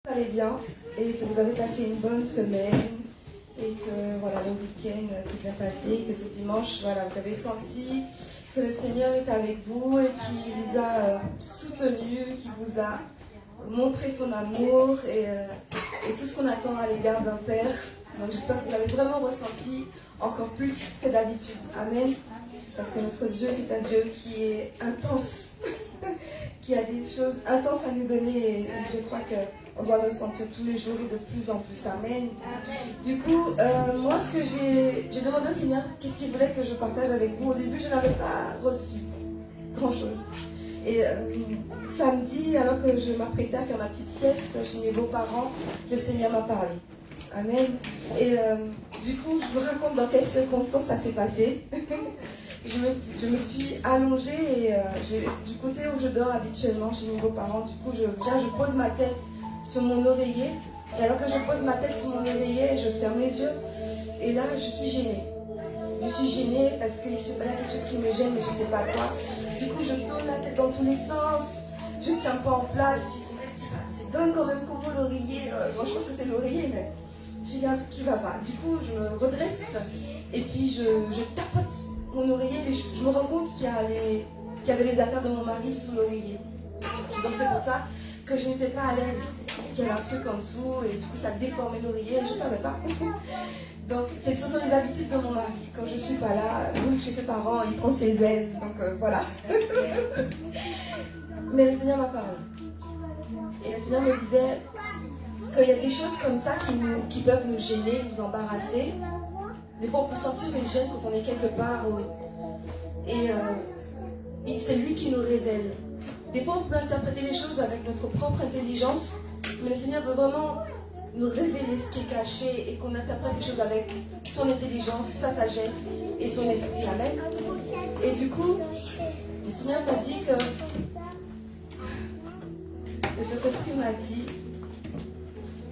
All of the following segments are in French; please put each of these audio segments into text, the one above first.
Allez bien et que vous avez passé une bonne semaine et que voilà, le week-end s'est bien passé, que ce dimanche, voilà, vous avez senti que le Seigneur est avec vous et qu'il vous a soutenu, qu'il vous a montré son amour et tout ce qu'on attend à l'égard d'un Père. Donc j'espère que vous l'avez vraiment ressenti encore plus que d'habitude. Amen. Parce que notre Dieu, c'est un Dieu qui est intense, qui a des choses intenses à nous donner et je crois qu'on doit le sentir tous les jours et de plus en plus. Amen. Du coup, moi, ce que j'ai demandé au Seigneur, qu'est-ce qu'il voulait que je partage avec vous. Au début, je n'avais pas reçu grand-chose. Et samedi, alors que je m'apprêtais à faire ma petite sieste chez mes beaux-parents, le Seigneur m'a parlé. Amen. Et du coup, je vous raconte dans quelles circonstances ça s'est passé. Je me suis allongée et du côté où je dors habituellement chez mes beaux-parents, du coup, je pose ma tête sur mon oreiller. Et alors que je pose ma tête sur mon oreiller, je ferme les yeux. Et là, je suis gênée. Je suis gênée parce qu'il y a quelque chose qui me gêne, mais je ne sais pas quoi. Du coup, je tourne la tête dans tous les sens. Je ne tiens pas en place. Je dis, mais c'est dingue quand même comment l'oreiller. Bon, je pense que c'est l'oreiller, mais il y a un truc qui ne va pas. Du coup, je me redresse et puis je tapote mon oreiller. Mais je me rends compte qu'il y avait les affaires de mon mari sous l'oreiller. Donc c'est pour ça que je n'étais pas à l'aise. Parce qu'il y avait un truc en dessous et du coup, ça déformait l'oreiller. Je ne savais pas. Donc, ce sont les habitudes de mon mari. Quand je ne suis pas là, chez ses parents, il prend ses aises. Donc, voilà. Mais le Seigneur m'a parlé. Et le Seigneur me disait qu'il y a des choses comme ça qui peuvent nous gêner, nous embarrasser. Des fois, on peut sentir une gêne quand on est quelque part. Et c'est lui qui nous révèle. Des fois, on peut interpréter les choses avec notre propre intelligence. Mais le Seigneur veut vraiment nous révéler ce qui est caché et qu'on interprète les choses avec son intelligence, sa sagesse et son esprit. Amen. Et du coup, le Seigneur m'a dit que le Saint-Esprit m'a dit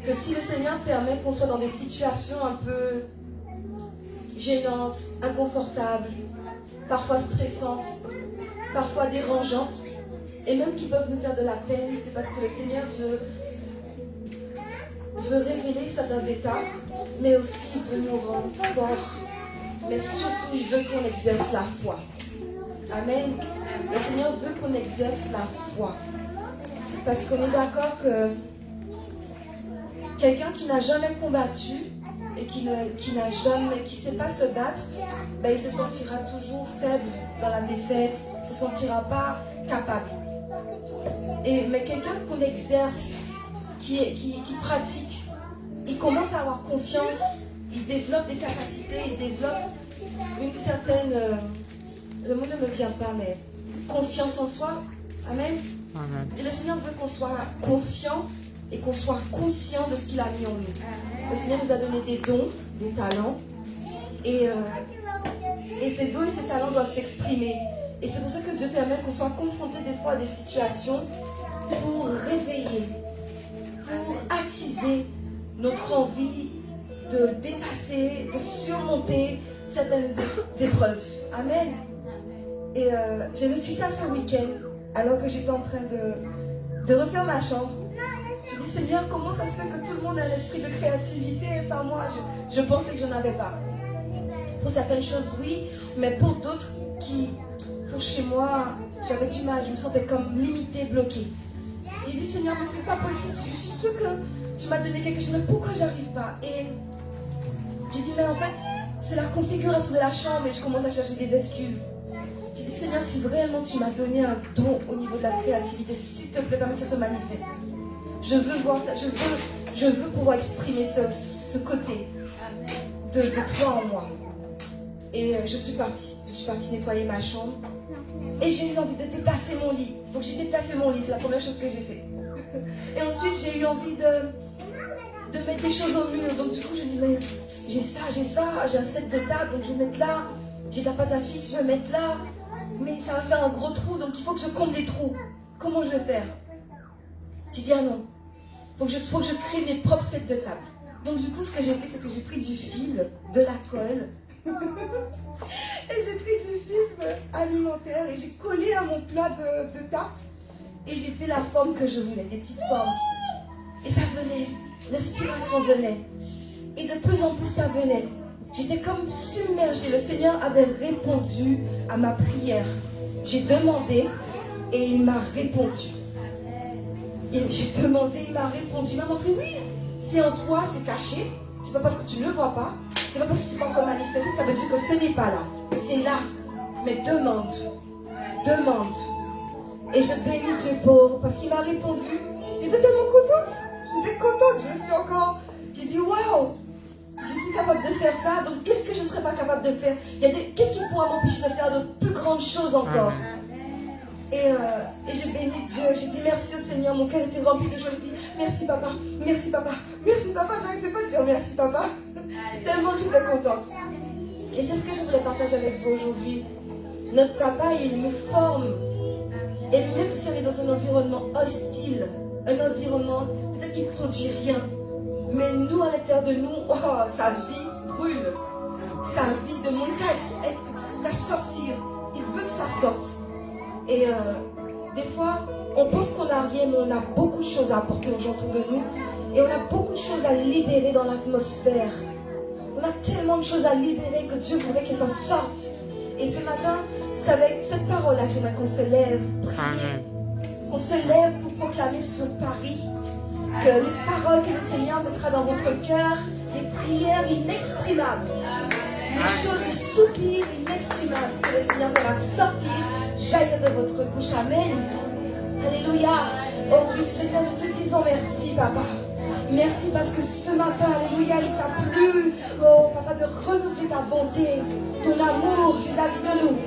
que si le Seigneur permet qu'on soit dans des situations un peu gênantes, inconfortables, parfois stressantes, parfois dérangeantes, et même qui peuvent nous faire de la peine, c'est parce que le Seigneur veut révéler certains états, mais aussi il veut nous rendre forts. Mais surtout, il veut qu'on exerce la foi. Amen. Le Seigneur veut qu'on exerce la foi. Parce qu'on est d'accord que quelqu'un qui n'a jamais combattu et qui ne sait pas se battre, ben, il se sentira toujours faible dans la défaite, il ne se sentira pas capable. Mais quelqu'un qu'on exerce, qui pratique, il commence à avoir confiance, il développe des capacités, il développe une certaine, le mot ne me vient pas, mais confiance en soi. Amen. Amen. Et le Seigneur veut qu'on soit confiant et qu'on soit conscient de ce qu'il a mis en nous. Le Seigneur nous a donné des dons, des talents, et ces dons et ces talents doivent s'exprimer. Et c'est pour ça que Dieu permet qu'on soit confronté des fois à des situations pour réveiller, pour attiser notre envie de dépasser, de surmonter certaines épreuves. Amen. Et j'ai vécu ça ce week-end, alors que j'étais en train de refaire ma chambre. Je dis, Seigneur, comment ça se fait que tout le monde a l'esprit de créativité et pas moi? Je pensais que je n'en avais pas. Pour certaines choses, oui, mais pour d'autres pour chez moi, j'avais du mal, je me sentais comme limitée, bloquée. J'ai dit, Seigneur, mais c'est pas possible, je suis sûre que tu m'as donné quelque chose, mais pourquoi j'arrive pas? Et j'ai dit, mais en fait, c'est la configuration de la chambre et je commence à chercher des excuses. J'ai dit, Seigneur, si vraiment tu m'as donné un don au niveau de la créativité, s'il te plaît, permets que ça se manifeste. Je veux voir, je veux pouvoir exprimer ce côté de toi en moi. Et je suis partie nettoyer ma chambre. Et j'ai eu envie de déplacer mon lit. Donc j'ai déplacé mon lit, c'est la première chose que j'ai fait. Et ensuite j'ai eu envie de mettre des choses au mur. Donc du coup je dis, mais j'ai ça, j'ai un set de table, donc je vais mettre là. J'ai de la pâte à fixe, je vais mettre là. Mais ça va faire un gros trou, donc il faut que je comble les trous. Comment je vais faire? J'ai dit, ah non, faut que je crée mes propres sets de table. Donc du coup ce que j'ai fait, c'est que j'ai pris du fil, de la colle. Et j'ai pris du film alimentaire et j'ai collé à mon plat de tarte et j'ai fait la forme que je voulais, des petites formes. Et ça venait, l'inspiration venait. Et de plus en plus ça venait. J'étais comme submergée. Le Seigneur avait répondu à ma prière. J'ai demandé et il m'a répondu. Et j'ai demandé, il m'a répondu. Il m'a montré, oui, c'est en toi, c'est caché. C'est pas parce que tu ne le vois pas. C'est pas parce que tu ne pas encore manifesté. Ça veut dire que ce n'est pas là. C'est là. Mais demande. Demande. Et je bénis Dieu pour parce qu'il m'a répondu. J'étais tellement contente. J'étais contente. Je suis encore. J'ai dit, waouh. Je suis capable de faire ça, donc qu'est-ce que je ne serais pas capable de faire? Qu'est-ce qui pourra m'empêcher de faire de plus grandes choses encore? Et j'ai béni Dieu, j'ai dit merci au Seigneur, mon cœur était rempli de joie, j'ai dit merci papa, merci papa, merci papa, j'arrêtais pas de dire merci papa, tellement j'étais contente. Et c'est ce que je voulais partager avec vous aujourd'hui. Notre papa, il nous forme, et même si on est dans un environnement hostile, un environnement peut-être qui ne produit rien, mais nous, à l'intérieur de nous, oh, sa vie brûle. Sa vie de montagne, va sortir. Il veut que ça sorte. Et des fois, on pense qu'on n'a rien, mais on a beaucoup de choses à apporter aux gens autour de nous. Et on a beaucoup de choses à libérer dans l'atmosphère. On a tellement de choses à libérer que Dieu voudrait que ça sorte. Et ce matin, c'est avec cette parole-là que j'aimerais qu'on se lève, prier. Qu'on se lève pour proclamer sur Paris. Que les paroles que le Seigneur mettra dans votre cœur, les prières inexprimables, les choses, les soupirs inexprimables que le Seigneur fera sortir, jaillir de votre bouche. Amen. Alléluia. Oh oui, Seigneur, nous te disons merci, Papa. Merci parce que ce matin, alléluia, il t'a plu, oh Papa, de renouveler ta bonté, ton amour vis-à-vis de nous.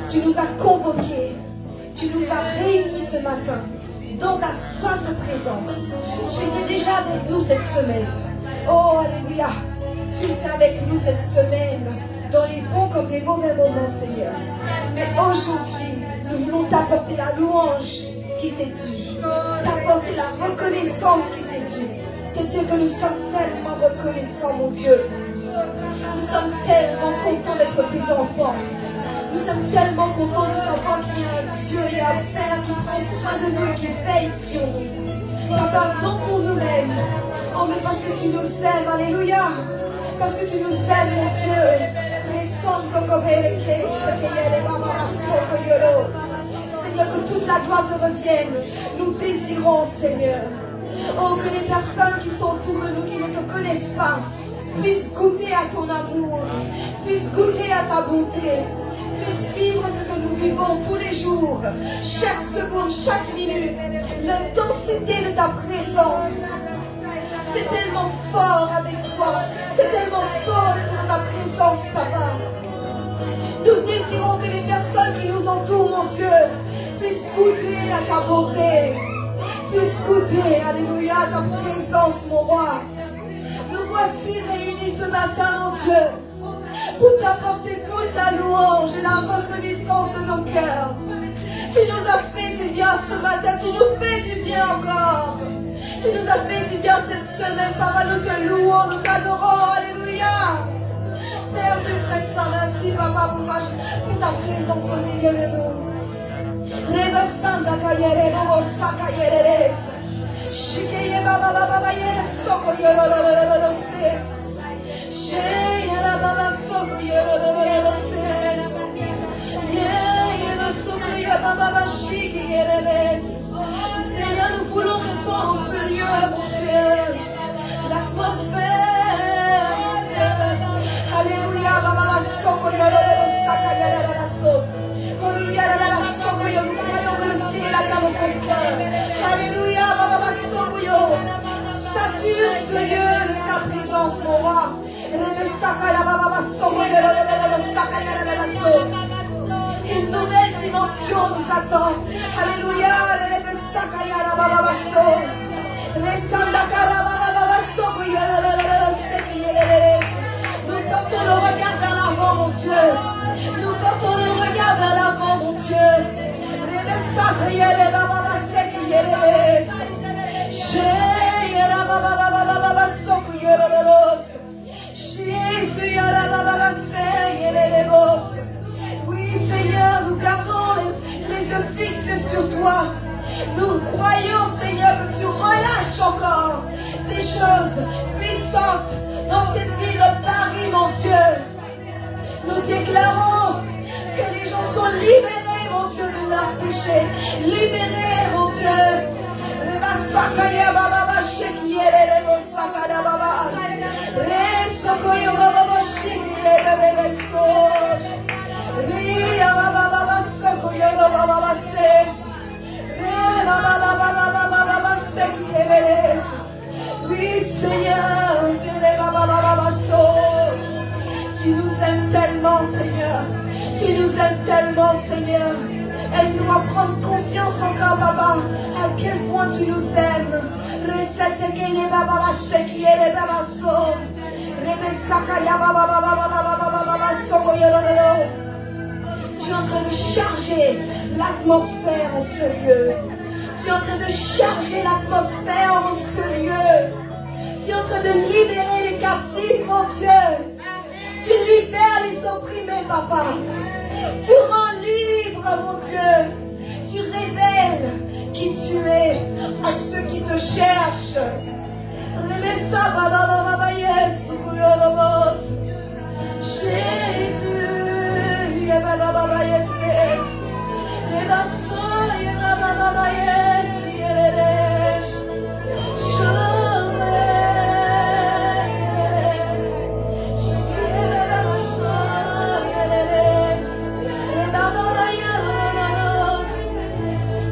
Tu nous as convoqués, tu nous as réunis ce matin. Dans ta sainte présence. Tu étais déjà avec nous cette semaine. Oh, alléluia. Tu étais avec nous cette semaine, dans les bons comme les mauvais moments, Seigneur. Mais aujourd'hui, nous voulons t'apporter la louange qui t'est due, t'apporter la reconnaissance qui t'est due. Te dire que nous sommes tellement reconnaissants, mon Dieu. Nous sommes tellement contents d'être tes enfants. Nous sommes tellement contents de savoir qu'il y a un Dieu et un Père qui prend soin de nous et qui veille sur nous. Papa, non pour nous-mêmes, oh, mais parce que tu nous aimes, alléluia. Parce que tu nous aimes, mon Dieu. Seigneur, que toute la gloire te revienne. Nous désirons, Seigneur. Oh, que les personnes qui sont autour de nous, qui ne te connaissent pas, puissent goûter à ton amour, puissent goûter à ta bonté. Puisse vivre ce que nous vivons tous les jours, chaque seconde, chaque minute, l'intensité de ta présence. C'est tellement fort avec toi, c'est tellement fort d'être dans ta présence, Papa. Nous désirons que les personnes qui nous entourent, mon Dieu, puissent goûter à ta bonté, puissent goûter, alléluia, à ta présence, mon roi. Nous voici réunis ce matin, mon Dieu, pour t'apporter toute la louange et la reconnaissance de nos cœurs. Tu nous as fait du bien ce matin, tu nous fais du bien encore. Tu nous as fait du bien cette semaine, Papa, nous te louons, nous t'adorons, alléluia. Père Dieu très saint, merci Papa pour ta présence au milieu de nous. Reba sanda kayere bobo saka yereres. Shikeye baba baba yere soko yorororororo ses. Sheyera baba soko yorororororo ses. Yeyera soko yaba baba shiki yereres. Seigneur, nous voulons répondre en ce lieu, mon Dieu. L'atmosphère, mon Dieu. Alléluia, baba soko yororororo saka yereres. Alléluia, nous croyons que le ciel est dans notre cœur. Alléluia, sature ce lieu de ta présence, mon roi. Une nouvelle dimension nous attend. Alléluia, nous portons le regard vers l'avant, mon Dieu. Nous portons le regard vers l'avant, mon Dieu. Oui, Seigneur, nous gardons les yeux fixés sur toi. Nous croyons, Seigneur, que tu relâches encore. des choses puissantes dans cette ville de Paris, mon Dieu. Nous déclarons que les gens sont libérés, mon Dieu, de leurs péchés. Libérés, mon Dieu. Oui, Seigneur, tu nous aimes tellement, Seigneur. Tu nous aimes tellement, Seigneur. Elle doit prendre conscience encore, Papa, à quel point tu nous aimes. Tu es en train de charger l'atmosphère en ce lieu. Tu es en train de charger l'atmosphère en ce lieu. Tu es en train de libérer les captifs, mon Dieu. Tu libères les opprimés, Papa. Tu rends libre, mon Dieu. Tu révèles qui tu es à ceux qui te cherchent.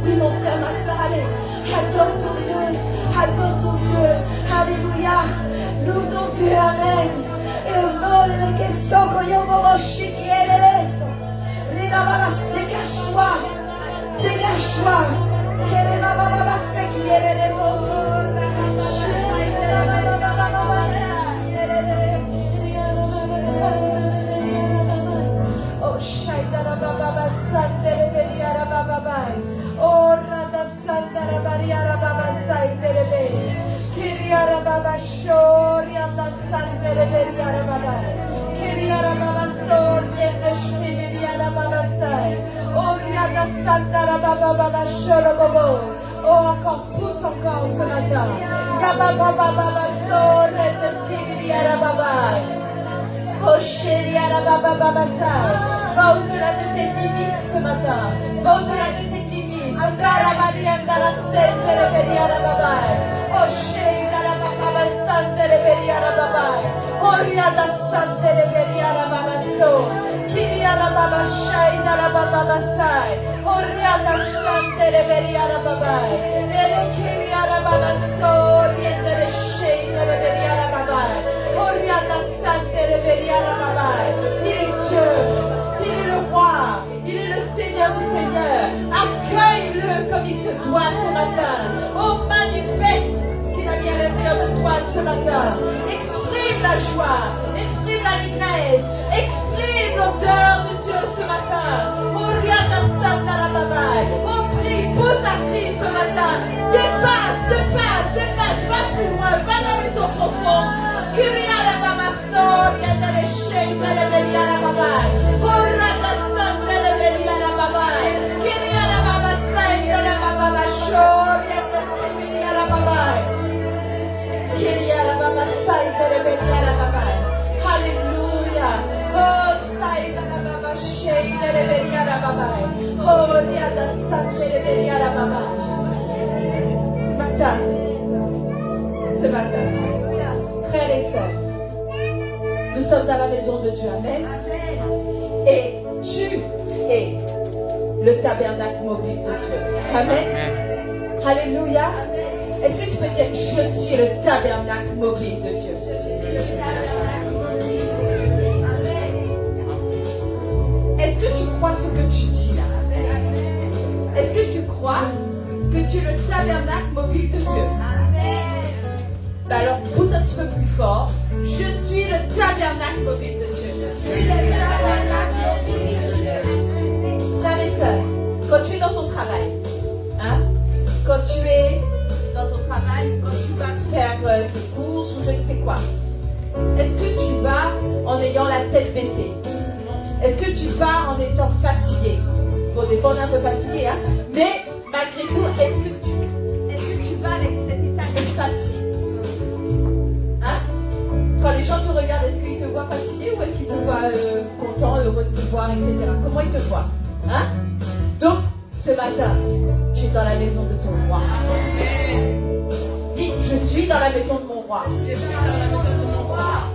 Oui, mon frère, ma soeur, allez, adore ton Dieu, adore ton Dieu, alléluia, loue ton Dieu, amen. Et au nom de la question, quand il y a un moment chic, dégage-toi, dégage-toi, oh, Shaitara Baba Sandere Beriara Baba. Oh, Rada Sandara Bariara Baba Saitere. Kiriara Baba Shorianda Sandere Beriara Baba. Kiriara Baba Soriende Shkiriara Baba Sai. Oh, Riada Sandara Baba Baba Shoro Bobo. Oh, encore, pousse encore ce matin. Yababa Baba Soriende Shkiriara Baba. Oh, Shiriara Baba Baba Sai. Va au-delà de tes limites ce matin. Va au-delà de tes limites. Andara Maria Andara Sendere Beriara Baba. Oh Sheira Baba Sandere Beriara Baba. Oh Riada Sandere Beriara Baba So. Kiriara Baba Shaidara Baba Sai. Oh Riada Sandere Beriara Baba. Dere Kiriara Baba So. Riendere Sheidere Beriara Baba. Oh Riada Sandere Beriara Baba. Il est Dieu. Il est le roi, il est le Seigneur du Seigneur. Accueille-le comme il se doit ce matin. Oh, manifeste ce qu'il a mis à l'intérieur de toi ce matin. Exprime la joie, exprime l'allégresse, exprime l'odeur de Dieu ce matin. Oh, Riada Sandara Baba. Oh, prie, pose un cri ce matin. Dépasse, va plus loin, va dans les eaux profondes. Kyriara Baba Soria de l'Échec de l'Eliara Baba. Corrada Santa de l'Eliara Baba. Kyriara Baba Saïda de Baba Shoria de l'Eliara Baba. Kyriara Baba Saïda de l'Eliara Baba. Alléluia. Oh Saïda de Baba Sheida de l'Eliara Baba. Oh Riada Santa de l'Eliara Baba. Ce matin, frères et sœurs, nous sommes dans la maison de Dieu, amen. Et tu es le tabernacle mobile de Dieu, amen. Alléluia. Est-ce que tu peux dire, je suis le tabernacle mobile de Dieu? Est-ce que tu crois ce que tu dis là? Est-ce que tu crois que tu es le tabernacle mobile de Dieu? Ben alors, pousse un petit peu plus fort. Je suis le tabernacle mobile de Dieu. Je suis le tabernacle mobile de Dieu. Frères et sœurs, quand tu es dans ton travail, hein, quand tu es dans ton travail, quand tu vas faire tes courses ou je ne sais quoi, est-ce que tu vas en ayant la tête baissée? Est-ce que tu vas en étant fatigué? Bon, des fois on est un peu fatigué, hein, mais malgré tout, est-ce que tu vas avec cet état de fatigue? te voir, etc. Comment il te voit? Hein? Donc, ce matin, tu es dans la maison de ton roi. Dis, je suis dans la maison de mon roi.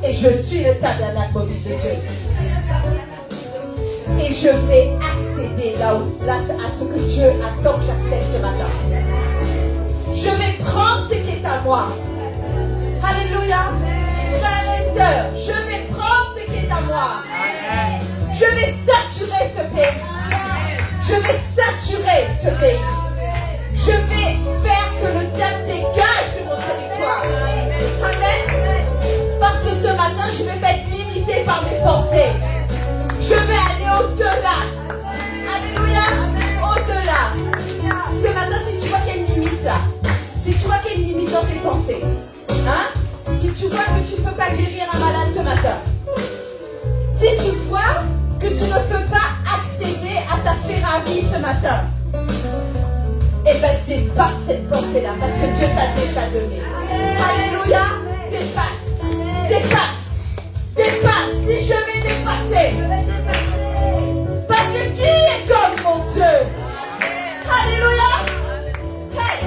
Et je suis le tabernacle mobile de Dieu. Et je vais accéder là à ce que Dieu attend que j'accède ce matin. Je vais prendre ce qui est à moi. Alléluia. Frères et sœurs, je vais prendre ce qui est à moi. Je vais saturer ce pays. Je vais saturer ce pays. Je vais faire que le diable dégage de mon territoire. Amen. Parce que ce matin, je ne vais pas être limité par mes pensées. Je vais aller au-delà. Alléluia. Au-delà. Ce matin, si tu vois qu'il y a une limite là, si tu vois qu'il y a une limite dans tes pensées, hein? Si tu vois que tu ne peux pas guérir un malade ce matin, si tu vois que tu ne peux pas accéder à ta Ferrari ce matin, eh bien dépasse cette pensée-là parce que Dieu t'a déjà donné. Alléluia. Dépasse. Dépasse. Dépasse. Dis, je vais dépasser. Parce que qui est comme mon Dieu? Alléluia. Hey.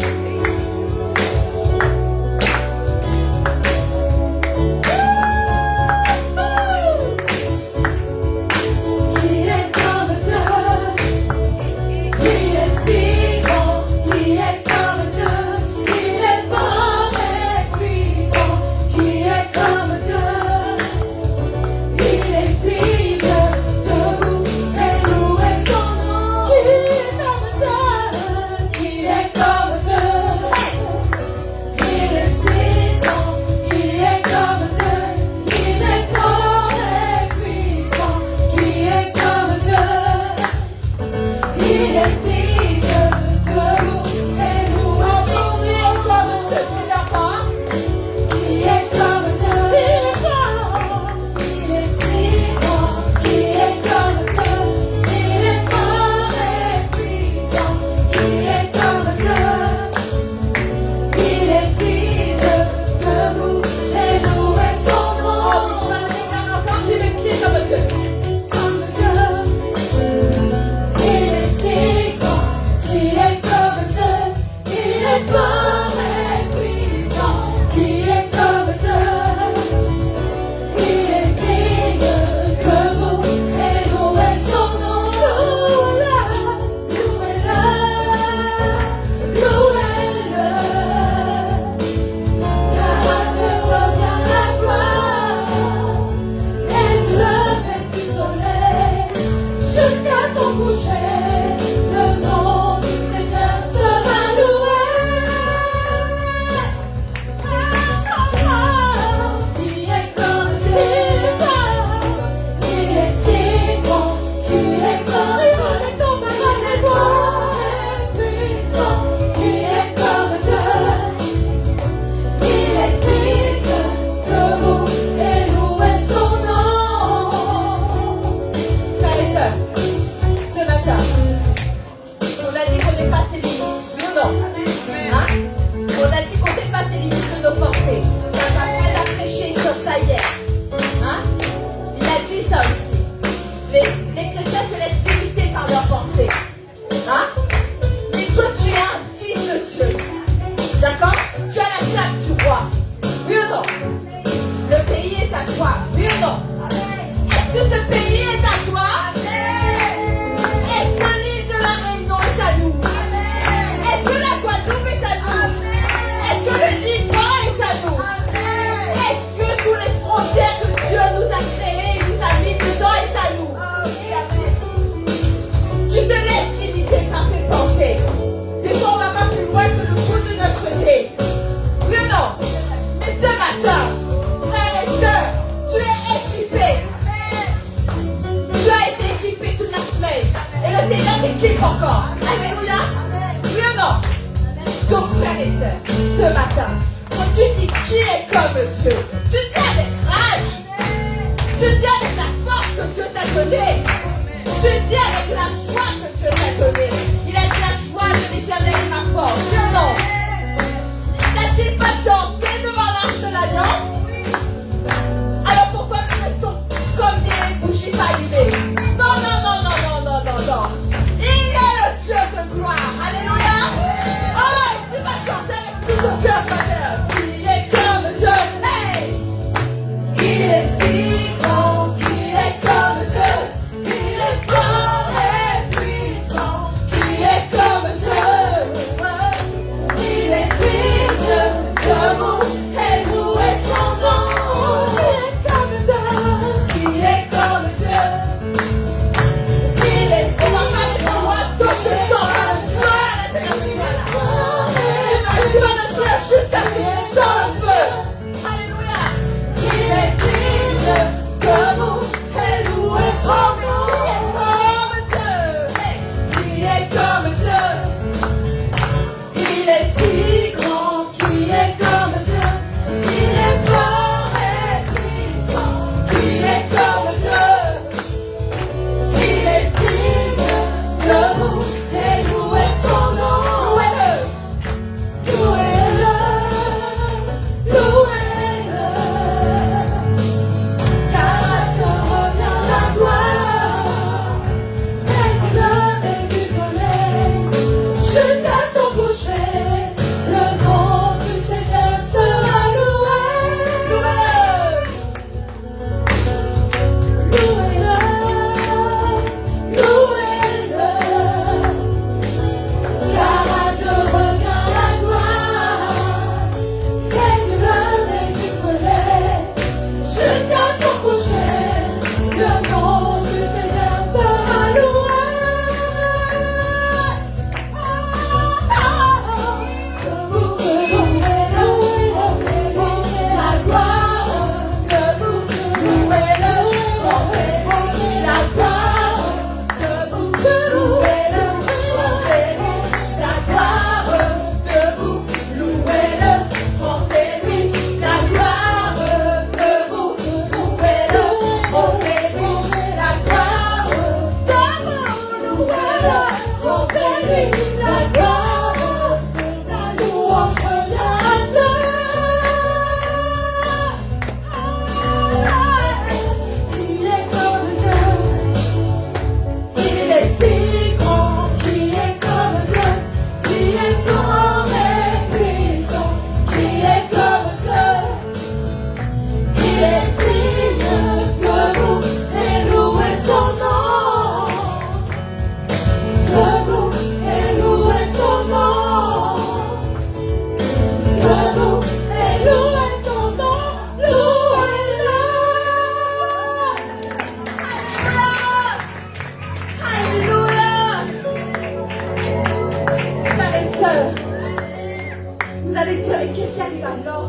Alors pourquoi nous restons comme des bougies pas allumées? Non,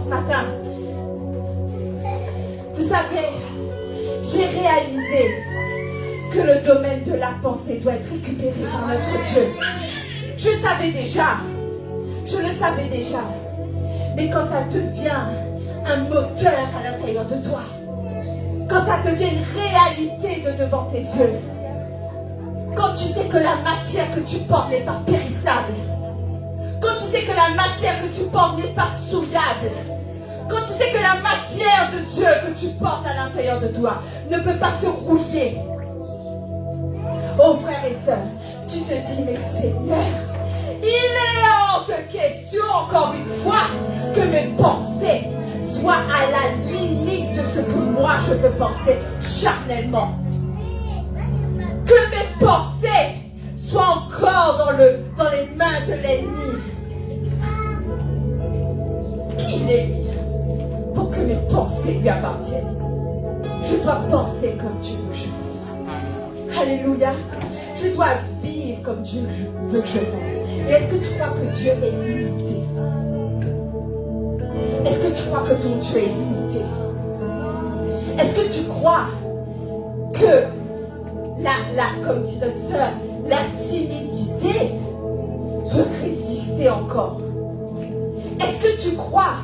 ce matin. Vous savez, j'ai réalisé que le domaine de la pensée doit être récupéré par notre Dieu. Je le savais déjà. Mais quand ça devient un moteur à l'intérieur de toi, quand ça devient une réalité de devant tes yeux, quand tu sais que la matière que tu portes n'est pas périssable, quand tu sais que la matière que tu portes n'est pas souillable, quand tu sais que la matière de Dieu que tu portes à l'intérieur de toi ne peut pas se rouiller. Oh frères et sœurs, tu te dis, mais Seigneur, il est hors de question encore une fois que mes pensées soient à la limite de ce que moi je peux penser charnellement. Que mes pensées soient encore dans les mains de l'ennemi. Qui est lui pour que mes pensées lui appartiennent? Je dois penser comme Dieu veut que je pense. Alléluia. Je dois vivre comme Dieu veut que je pense. Et est-ce que tu crois que Dieu est limité? Est-ce que tu crois que ton Dieu est limité? Est-ce que tu crois que comme dit notre sœur, la timidité peut résister encore? Est-ce que tu crois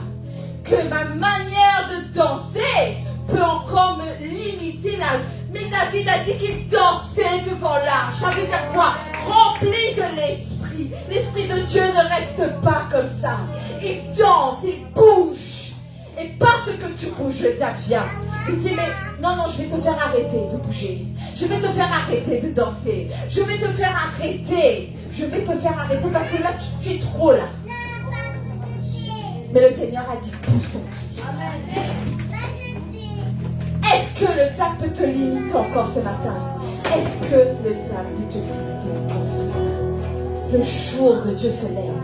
que ma manière de danser peut encore me limiter là? Mais David a dit qu'il dansait devant l'arche. Ça veut dire quoi? Rempli de l'esprit. L'esprit de Dieu ne reste pas comme ça. Il danse, il bouge. Et parce que tu bouges, le diable vient. Il dit, mais non, je vais te faire arrêter de bouger. Je vais te faire arrêter de danser. Je vais te faire arrêter. Parce que là, tu es trop là. Mais le Seigneur a dit, pousse ton cri. Est-ce que le diable peut te limiter encore ce matin? Est-ce que le diable peut te limiter encore ce matin? Le jour de Dieu se lève.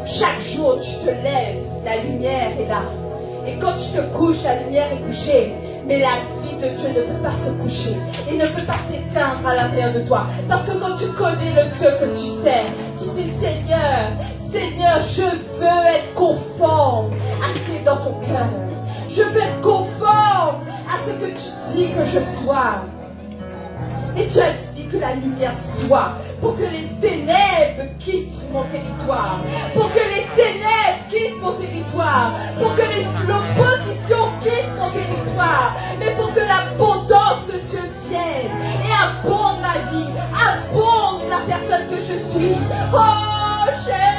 Chaque jour, tu te lèves, la lumière est là. Et quand tu te couches, la lumière est couchée. Mais la vie de Dieu ne peut pas se coucher. Et ne peut pas s'éteindre à l'intérieur de toi. Parce que quand tu connais le Dieu que tu sers, tu dis, Seigneur, je veux être conforme à ce qui est dans ton cœur. Je veux être conforme à ce que tu dis que je sois. Et tu as dit que la lumière soit, pour que les ténèbres quittent mon territoire, pour que les ténèbres quittent mon territoire, pour que l'opposition quitte mon territoire, mais pour que l'abondance de Dieu vienne et abonde ma vie, abonde la personne que je suis. Oh, Jésus!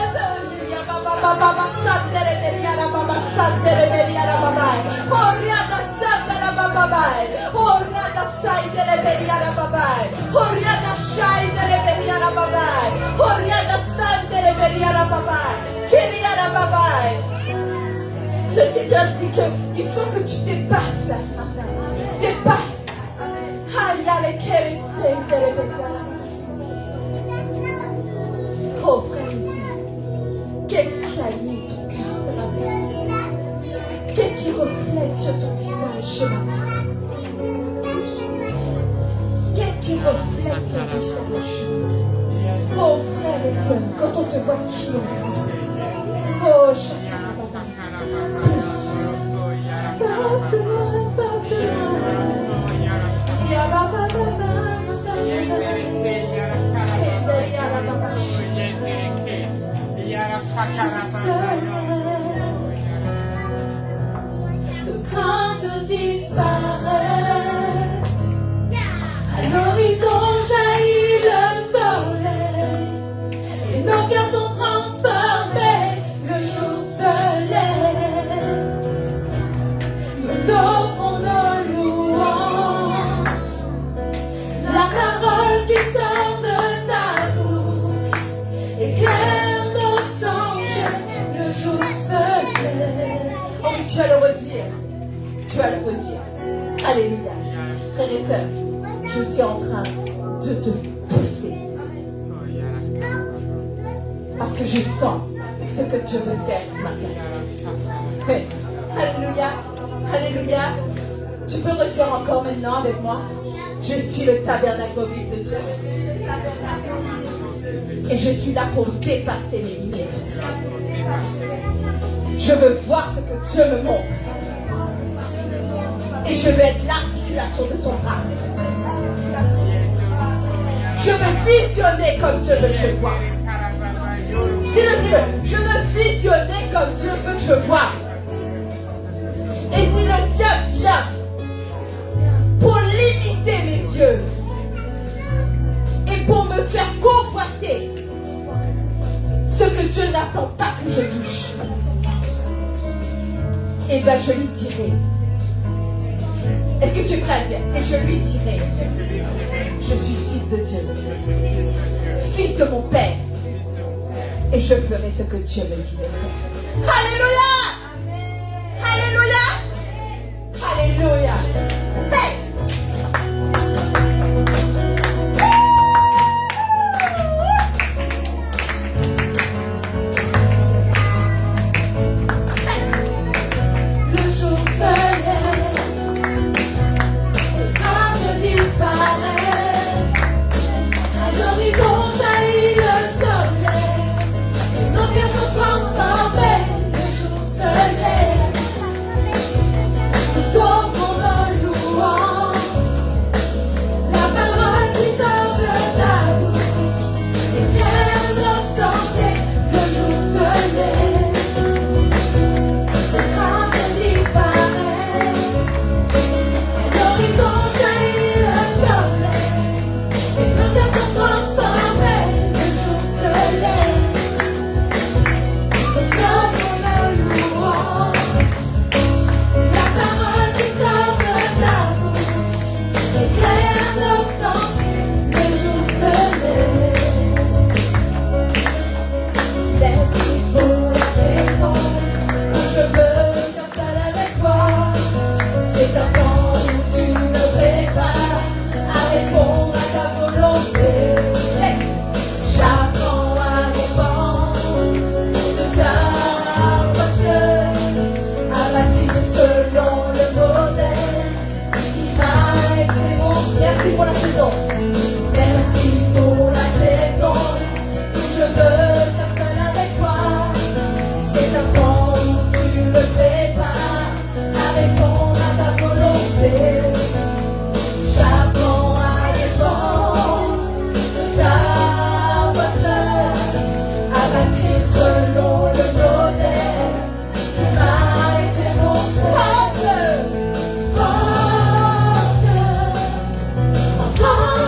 Le Seigneur dit qu'il faut que tu dépasses là ce matin. Dépasse. Oh frère et sœur, qu'est-ce qui anime ton cœur ce matin? Qu'est-ce qui reflète sur ton visage ce matin? Qu'est-ce qui reflète ton visage ce matin? Oh frère et sœur, quand on te voit qui on est. Oh chacun. De crainte disparaît, à l'horizon jaillit le soleil, et nos cœurs sont transformés, le jour se lève. Nous t'offrons nos louanges, la parole qui sort de ta bouche éclaire nos sentiers, le jour se lève. Oh oui, tu vas le redire. Tu vas le redire. Alléluia. Frères et sœurs, je suis en train de te pousser. Parce que je sens ce que Dieu veut faire ce matin. Oui. Alléluia. Alléluia. Tu peux redire encore maintenant avec moi. Je suis le tabernacle mobile de Dieu. Et je suis là pour dépasser mes limites. Je veux voir ce que Dieu me montre. Et je veux être l'articulation de son bras. Je veux visionner comme Dieu veut que je vois. Dis-le, dis-le. Je veux visionner comme Dieu veut que je vois. Et si le diable vient pour limiter mes yeux et pour me faire convoiter ce que Dieu n'attend pas que je touche, et bien je lui dirai. Est-ce que tu es prêt à dire? Et je lui dirai, je suis fils de Dieu, fils de mon Père, et je ferai ce que Dieu me dit de faire. Alléluia! Alléluia! Alléluia! Hey! Oh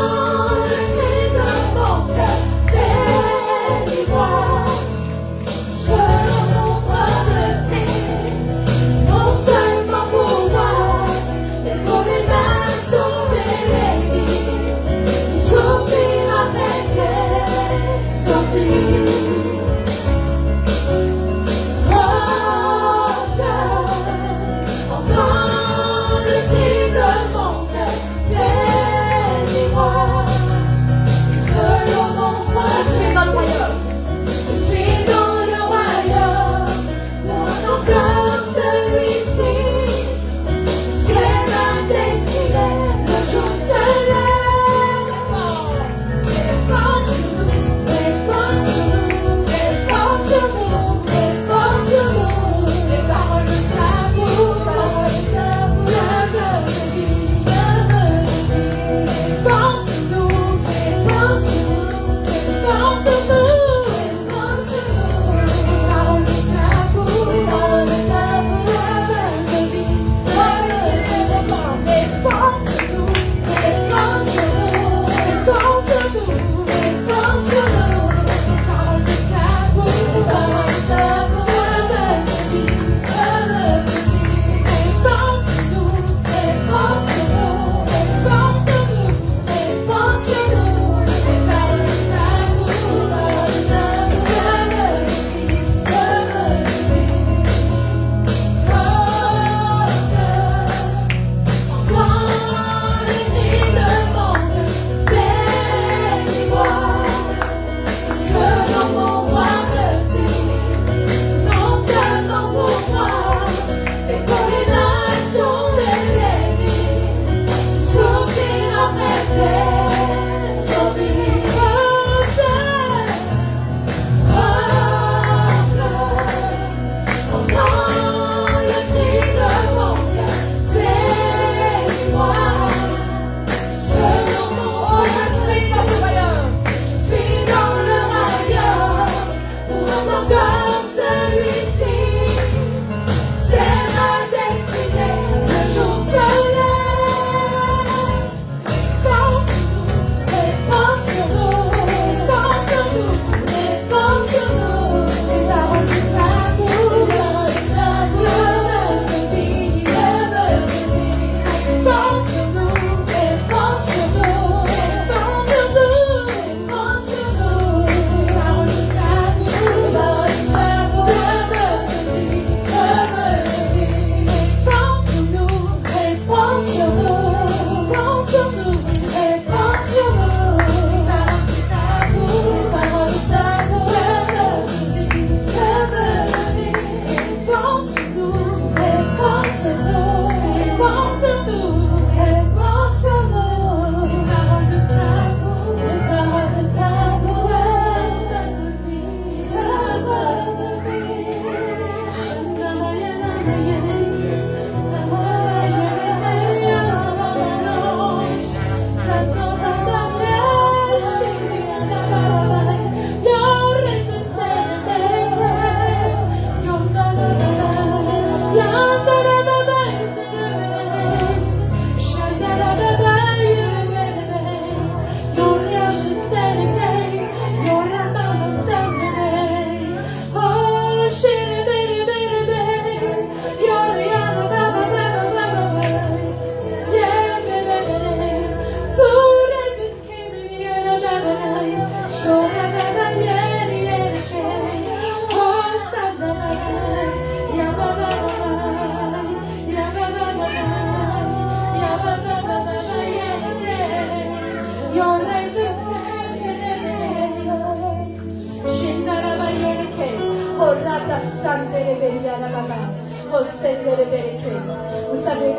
Vous savez,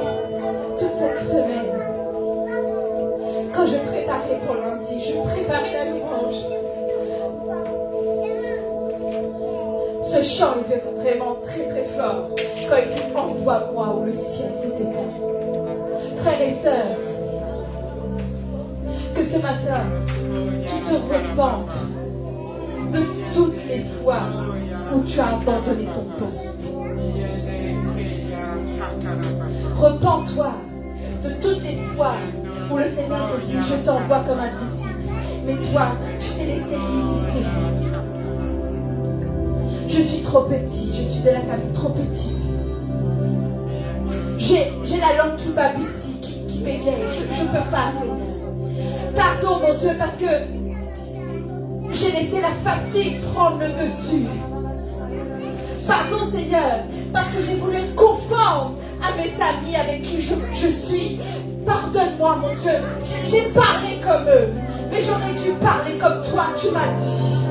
toute cette semaine, quand je préparais pour lundi, je préparais la louange. Ce chant est vraiment très très fort quand il dit envoie-moi où le ciel s'est éteint. Frères et sœurs, que ce matin, tu te repentes de toutes les fois où tu as abandonné ton poste. Repends-toi de toutes les fois où le Seigneur te dit je t'envoie comme un disciple, mais toi, tu t'es laissé limiter. Je suis trop petit, je suis de la famille trop petite. J'ai la langue qui balbutie, qui bégaye, je ne peux pas faire. Pardon mon Dieu parce que j'ai laissé la fatigue prendre le dessus. Pardon Seigneur parce que j'ai voulu être conforme à mes amis avec qui je suis. Pardonne-moi mon Dieu, j'ai parlé comme eux, mais j'aurais dû parler comme toi, tu m'as dit.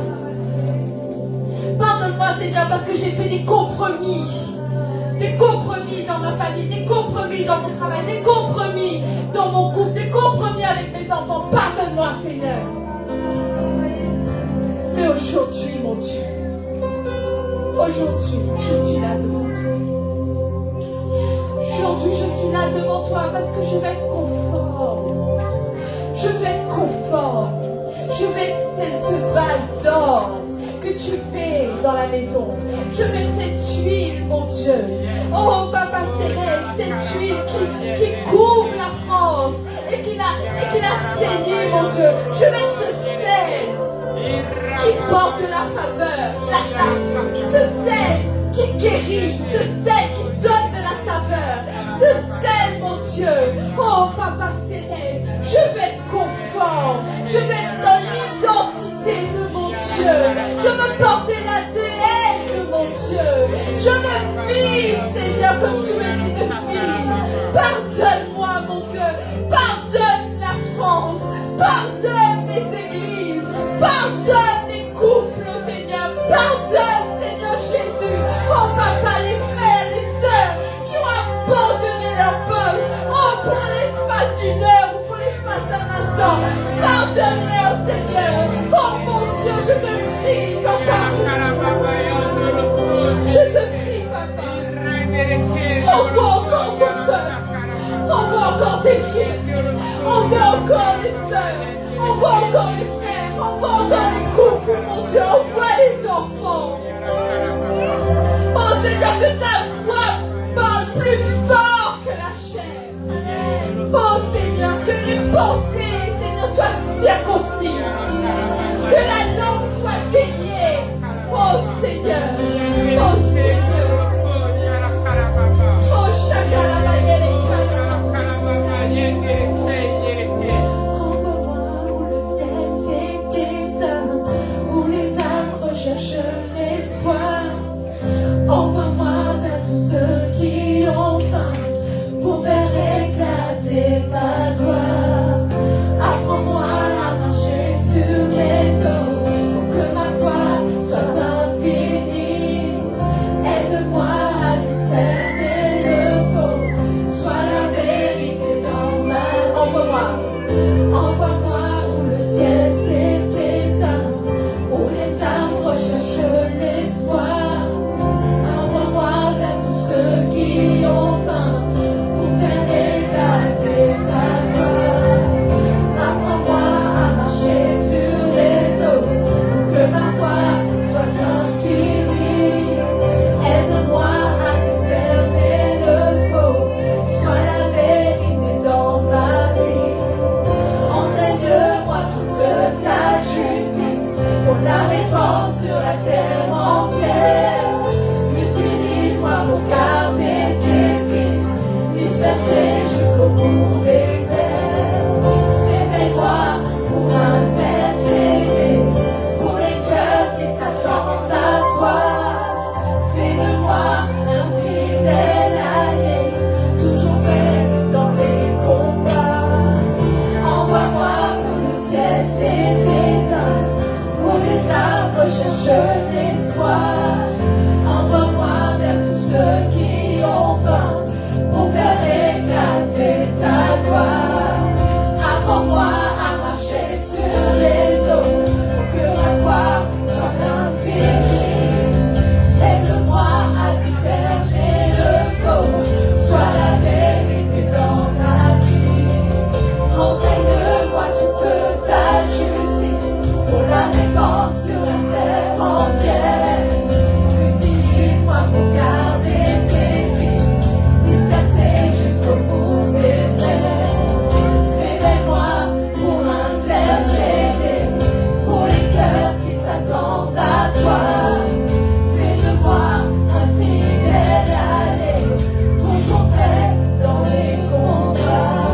Pardonne-moi Seigneur parce que j'ai fait des compromis dans ma famille, des compromis dans mon travail, des compromis dans mon couple, des compromis avec mes enfants. Pardonne-moi Seigneur. Mais aujourd'hui mon Dieu, aujourd'hui je suis là devant toi. Aujourd'hui je suis là devant toi parce que je vais être conforme. Je vais être conforme. Je vais être ce vase d'or que tu mets dans la maison. Je veux cette huile, mon Dieu. Oh, Papa Céleste, cette huile qui couvre la France et qui l'a saigné, mon Dieu. Je veux être ce sel qui porte la faveur, ce sel qui guérit, ce sel qui donne de la saveur, ce sel, mon Dieu. Oh, Papa Céleste, je veux être conforme. Je veux être dans l'identité de mon Dieu. Je veux porter l'ADN de mon Dieu. Je veux vivre, Seigneur, comme tu me dis de vivre. Pardonne-moi, mon Dieu. Pardonne la France. Pardonne les églises. Pardonne les couples, Seigneur. Pardonne, Seigneur Jésus. Oh, Papa, les frères, les sœurs qui ont abandonné leur poste. Oh, pour l'espace d'une heure ou pour l'espace d'un instant. Pardonne-leur, Seigneur. Oh, mon Dieu, je te prie, Papa. Je te prie, Papa. Envoie encore ton peuple. Envoie encore tes fils. Envoie encore les sœurs. Envoie encore les frères. Envoie encore les couples, mon Dieu. Envoie les enfants. Oh Seigneur, que ta voix parle plus fort que la chair. Oh Seigneur, que les pensées, Seigneur, soient circoncis. Que la langue soit déliée. Oh Seigneur. Oh Seigneur. Oh Chakalabayele. Envoie-moi où le ciel s'est éteint, où les âmes recherchent l'espoir. Envoie-moi vers sois la vérité dans ma vie. Enseigne-moi toute ta justice pour la répandre sur la terre entière. Utilise-moi pour garder tes fils, disperser jusqu'au bout des terres. Révèle-moi pour intercéder pour les cœurs qui s'attendent à toi. Fais de moi un fidèle allié, toujours prêt dans les combats.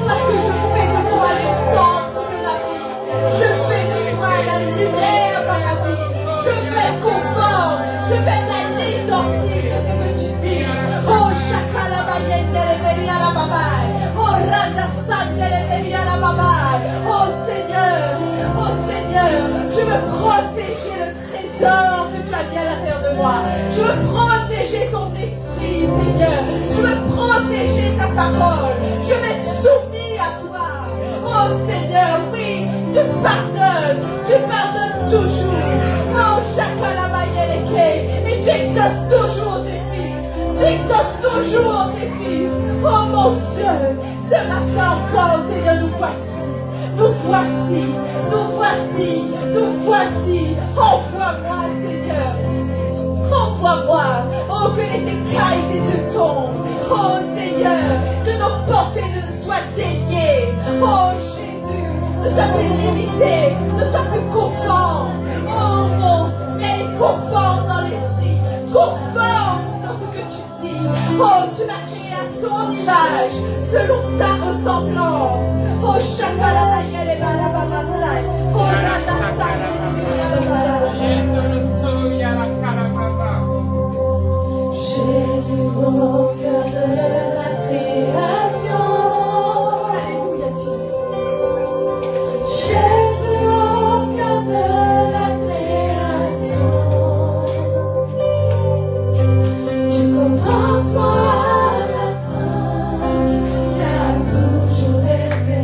Toujours prêt dans les je veux protéger le trésor que tu as mis à l'intérieur de moi. Je veux protéger ton esprit, Seigneur. Je veux protéger ta parole. Je veux être soumis à toi. Oh Seigneur, oui, Oh Dieu, ce matin encore, Seigneur, nous voici. Nous voici, nous voici, nous voici. Envoie-moi, Seigneur. Envoie-moi. Oh, que les écailles des yeux tombent. Oh Seigneur, que nos pensées ne soient déliées. Oh Jésus, ne sois plus limité, ne sois plus conforme. Oh mon, mais conforme dans l'esprit, conforme dans ce que tu dis. Oh, tu m'as créé à ton image, selon ta ressemblance. Oh, Shakalamaya les Balababasai. Oh, Radasai. Jésus au cœur de la création. Alléluia Dieu. Jésus au cœur de la création. Du commencement à la fin, ça a toujours été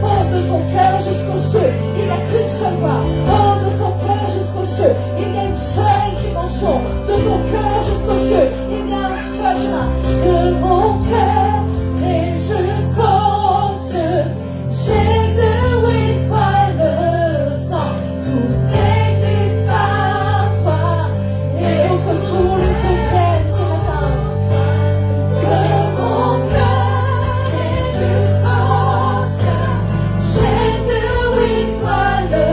Oh, de ton cœur jusqu'aux cieux, il n'y a qu'une seule voie. Oh, de ton cœur jusqu'aux cieux, il y a une seule dimension. De ton cœur jusqu'aux cieux, il y a un seul chemin. De mon cœur et jusqu'aux cieux, Jésus, oui, sois le sang. Tout existe par toi. Et oh, que tous les problèmes ce matin. De mon cœur et jusqu'aux cieux, Jésus, oui, sois le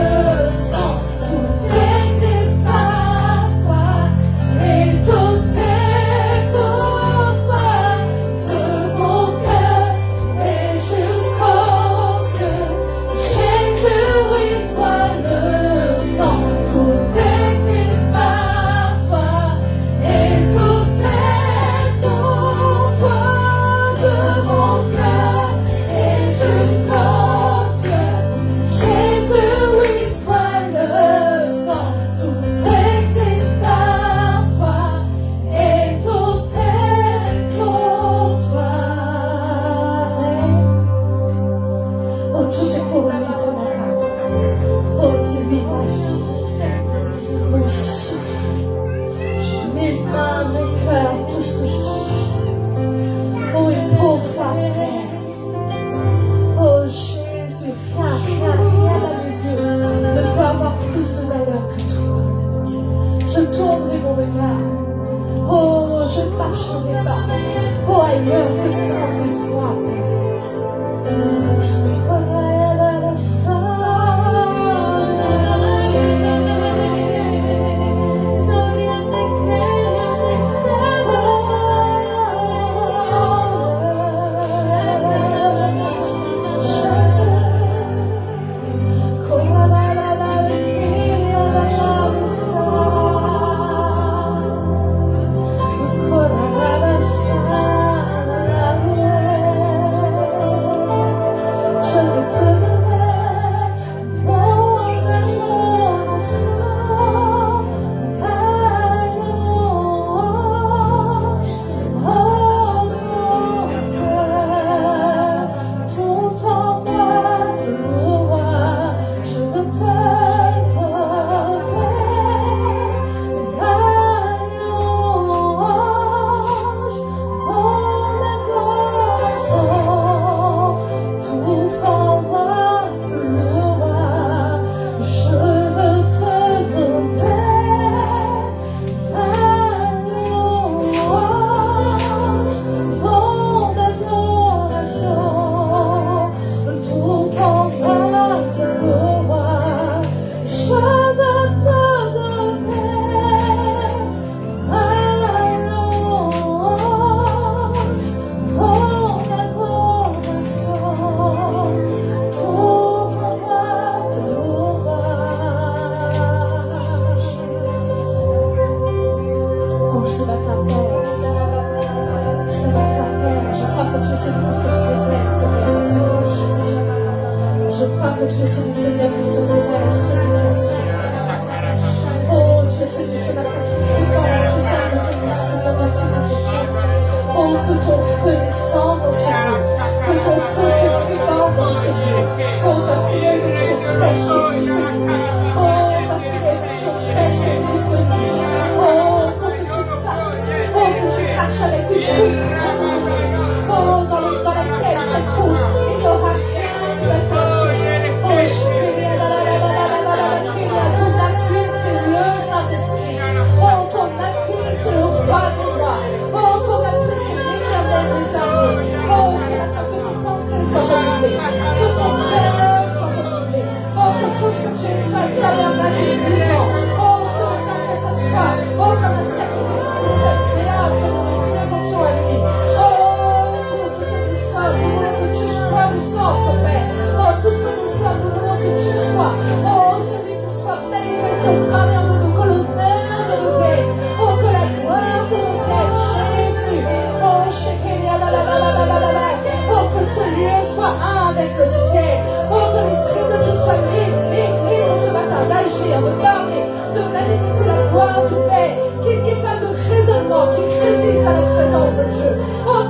sang. Tout existe par toi. Et tout est pour toi. De mon cœur et jusqu'aux cieux, Jésus, oui, sois le sang. Tout existe par toi. Et tout est pour toi. De mon cœur et jusqu'aux cieux, Jésus, oui, sois le sang. Tout existe par toi. Et tout est pour toi. Oh, tout est pour lui ce matin. Oh, dis-lui, ma fille, mon souffle, mes mains, mon cœur, tout ce que je suis. Oh, et pour toi, Père. Oh, Jésus, rien à mes yeux ne peut avoir plus de valeur que toi. Je tournerai mon regard. Oh, je ne marcherai pas. Oh, ailleurs que dans tes voies,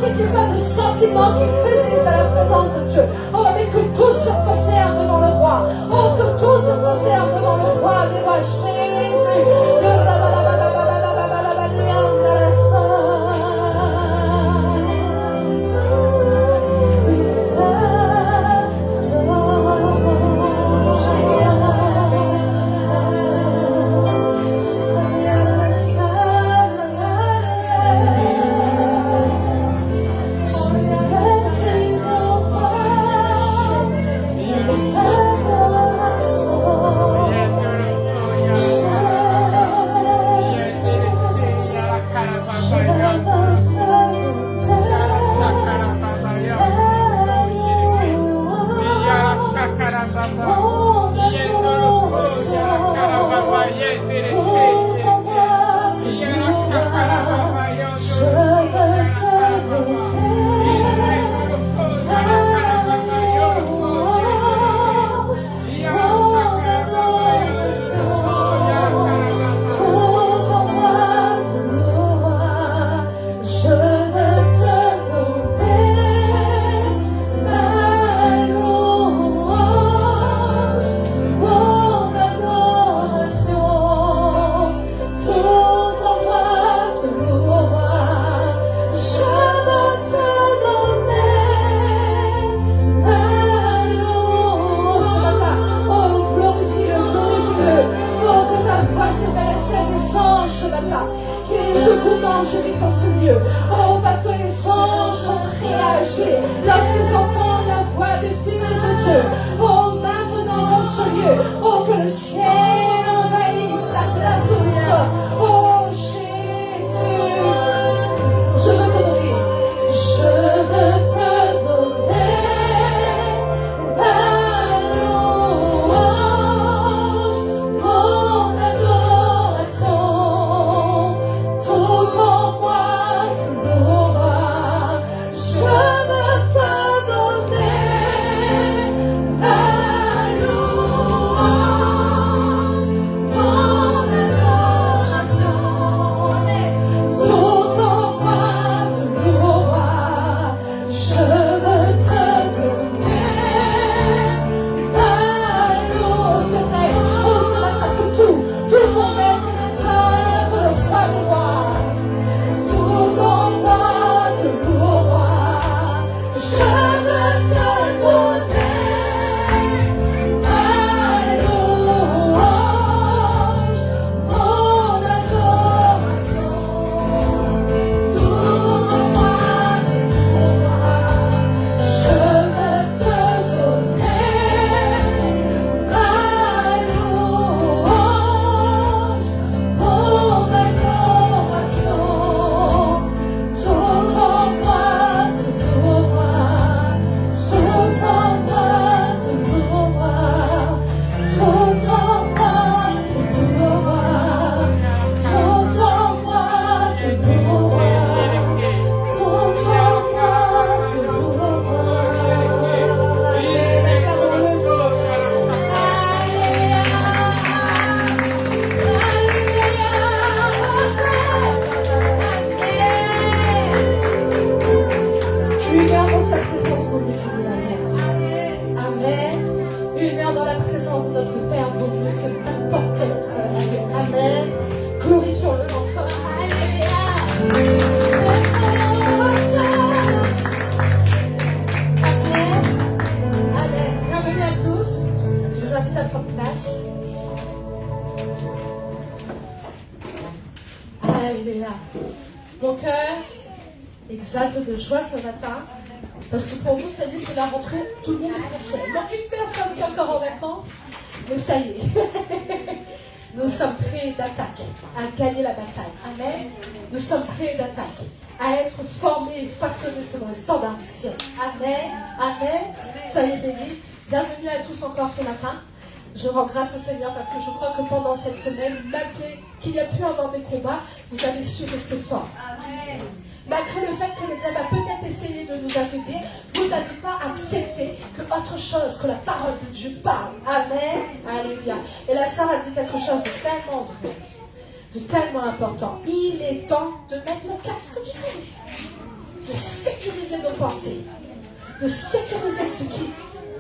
qu'il n'y ait pas de sentiments qui résistent à la présence de Dieu. Oh, mais que tout se Exalte de joie ce matin, parce que pour nous, ça dit, c'est la rentrée, tout le monde est consolé. Il manque une personne qui est encore en vacances, mais ça y est. Nous sommes prêts d'attaque, à gagner la bataille. Amen. Nous sommes prêts d'attaque, à être formés et façonnés selon les standards du ciel. Amen. Amen. Soyez bénis. Bienvenue à tous encore ce matin. Je rends grâce au Seigneur parce que je crois que pendant cette semaine, malgré qu'il y a pu avoir des combats, vous avez su rester forts. Amen. Malgré le fait que le diable a peut-être essayé de nous affaiblir, vous n'avez pas accepté que autre chose que la parole de Dieu parle. Amen. Alléluia. Et la sœur a dit quelque chose de tellement vrai, de tellement important. Il est temps de mettre le casque du Seigneur, de sécuriser nos pensées, de sécuriser ce qui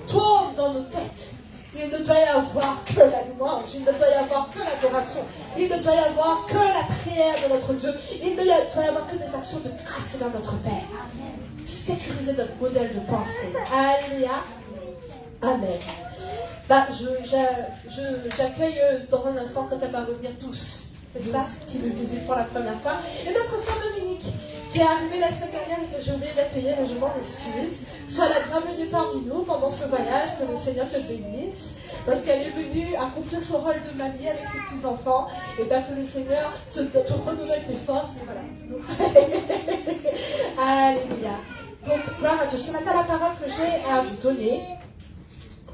tourne dans nos têtes. Il ne doit y avoir que la louange, il ne doit y avoir que l'adoration, il ne doit y avoir que la prière de notre Dieu, il ne doit y avoir que des actions de grâce dans notre Père. Amen. Sécuriser notre modèle de pensée. Alléluia. Amen. J'accueille dans un instant quand elle va revenir tous. C'est ça qui nous visite pour la première fois. Et notre soeur Dominique, qui est arrivée la semaine dernière et que j'ai oublié d'accueillir, et je m'en excuse. Sois la bienvenue parmi nous pendant ce voyage, que le Seigneur te bénisse, parce qu'elle est venue accomplir son rôle de mamie avec ses petits-enfants, et bien que le Seigneur te renouvelle tes forces, mais voilà. Alléluia. Donc, gloire à Dieu. Ce matin, la parole que j'ai à vous donner,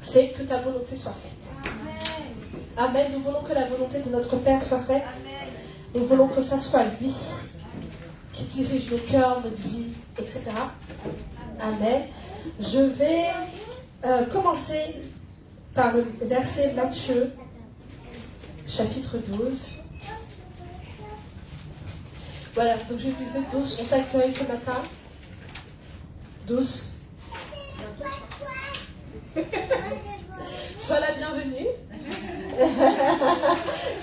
c'est que ta volonté soit faite. Amen. Nous voulons que la volonté de notre Père soit faite. Nous voulons que ça soit lui qui dirige nos cœurs, notre vie, etc. Amen. Je vais commencer par le verset Matthieu, chapitre 12. Voilà, donc je disais 12, on t'accueille ce matin. 12. Sois la bienvenue.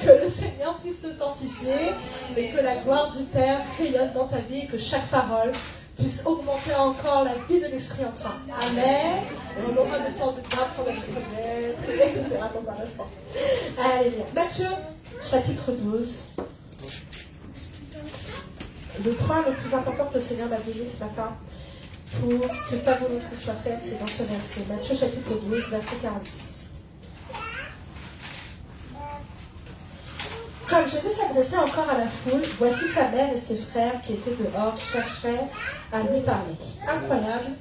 Que le Seigneur puisse te fortifier et que la gloire du Père rayonne dans ta vie et que chaque parole puisse augmenter encore la vie de l'Esprit en toi. Amen. On aura le temps de bien prendre notre fenêtre, etc. dans un instant. Alléluia. Matthieu, chapitre 12. Le point le plus important que le Seigneur m'a donné ce matin pour que ta volonté soit faite, c'est dans ce verset. Matthieu, chapitre 12, verset 46. Comme Jésus s'adressait encore à la foule, voici sa mère et ses frères qui étaient dehors cherchaient à lui parler. Incroyable,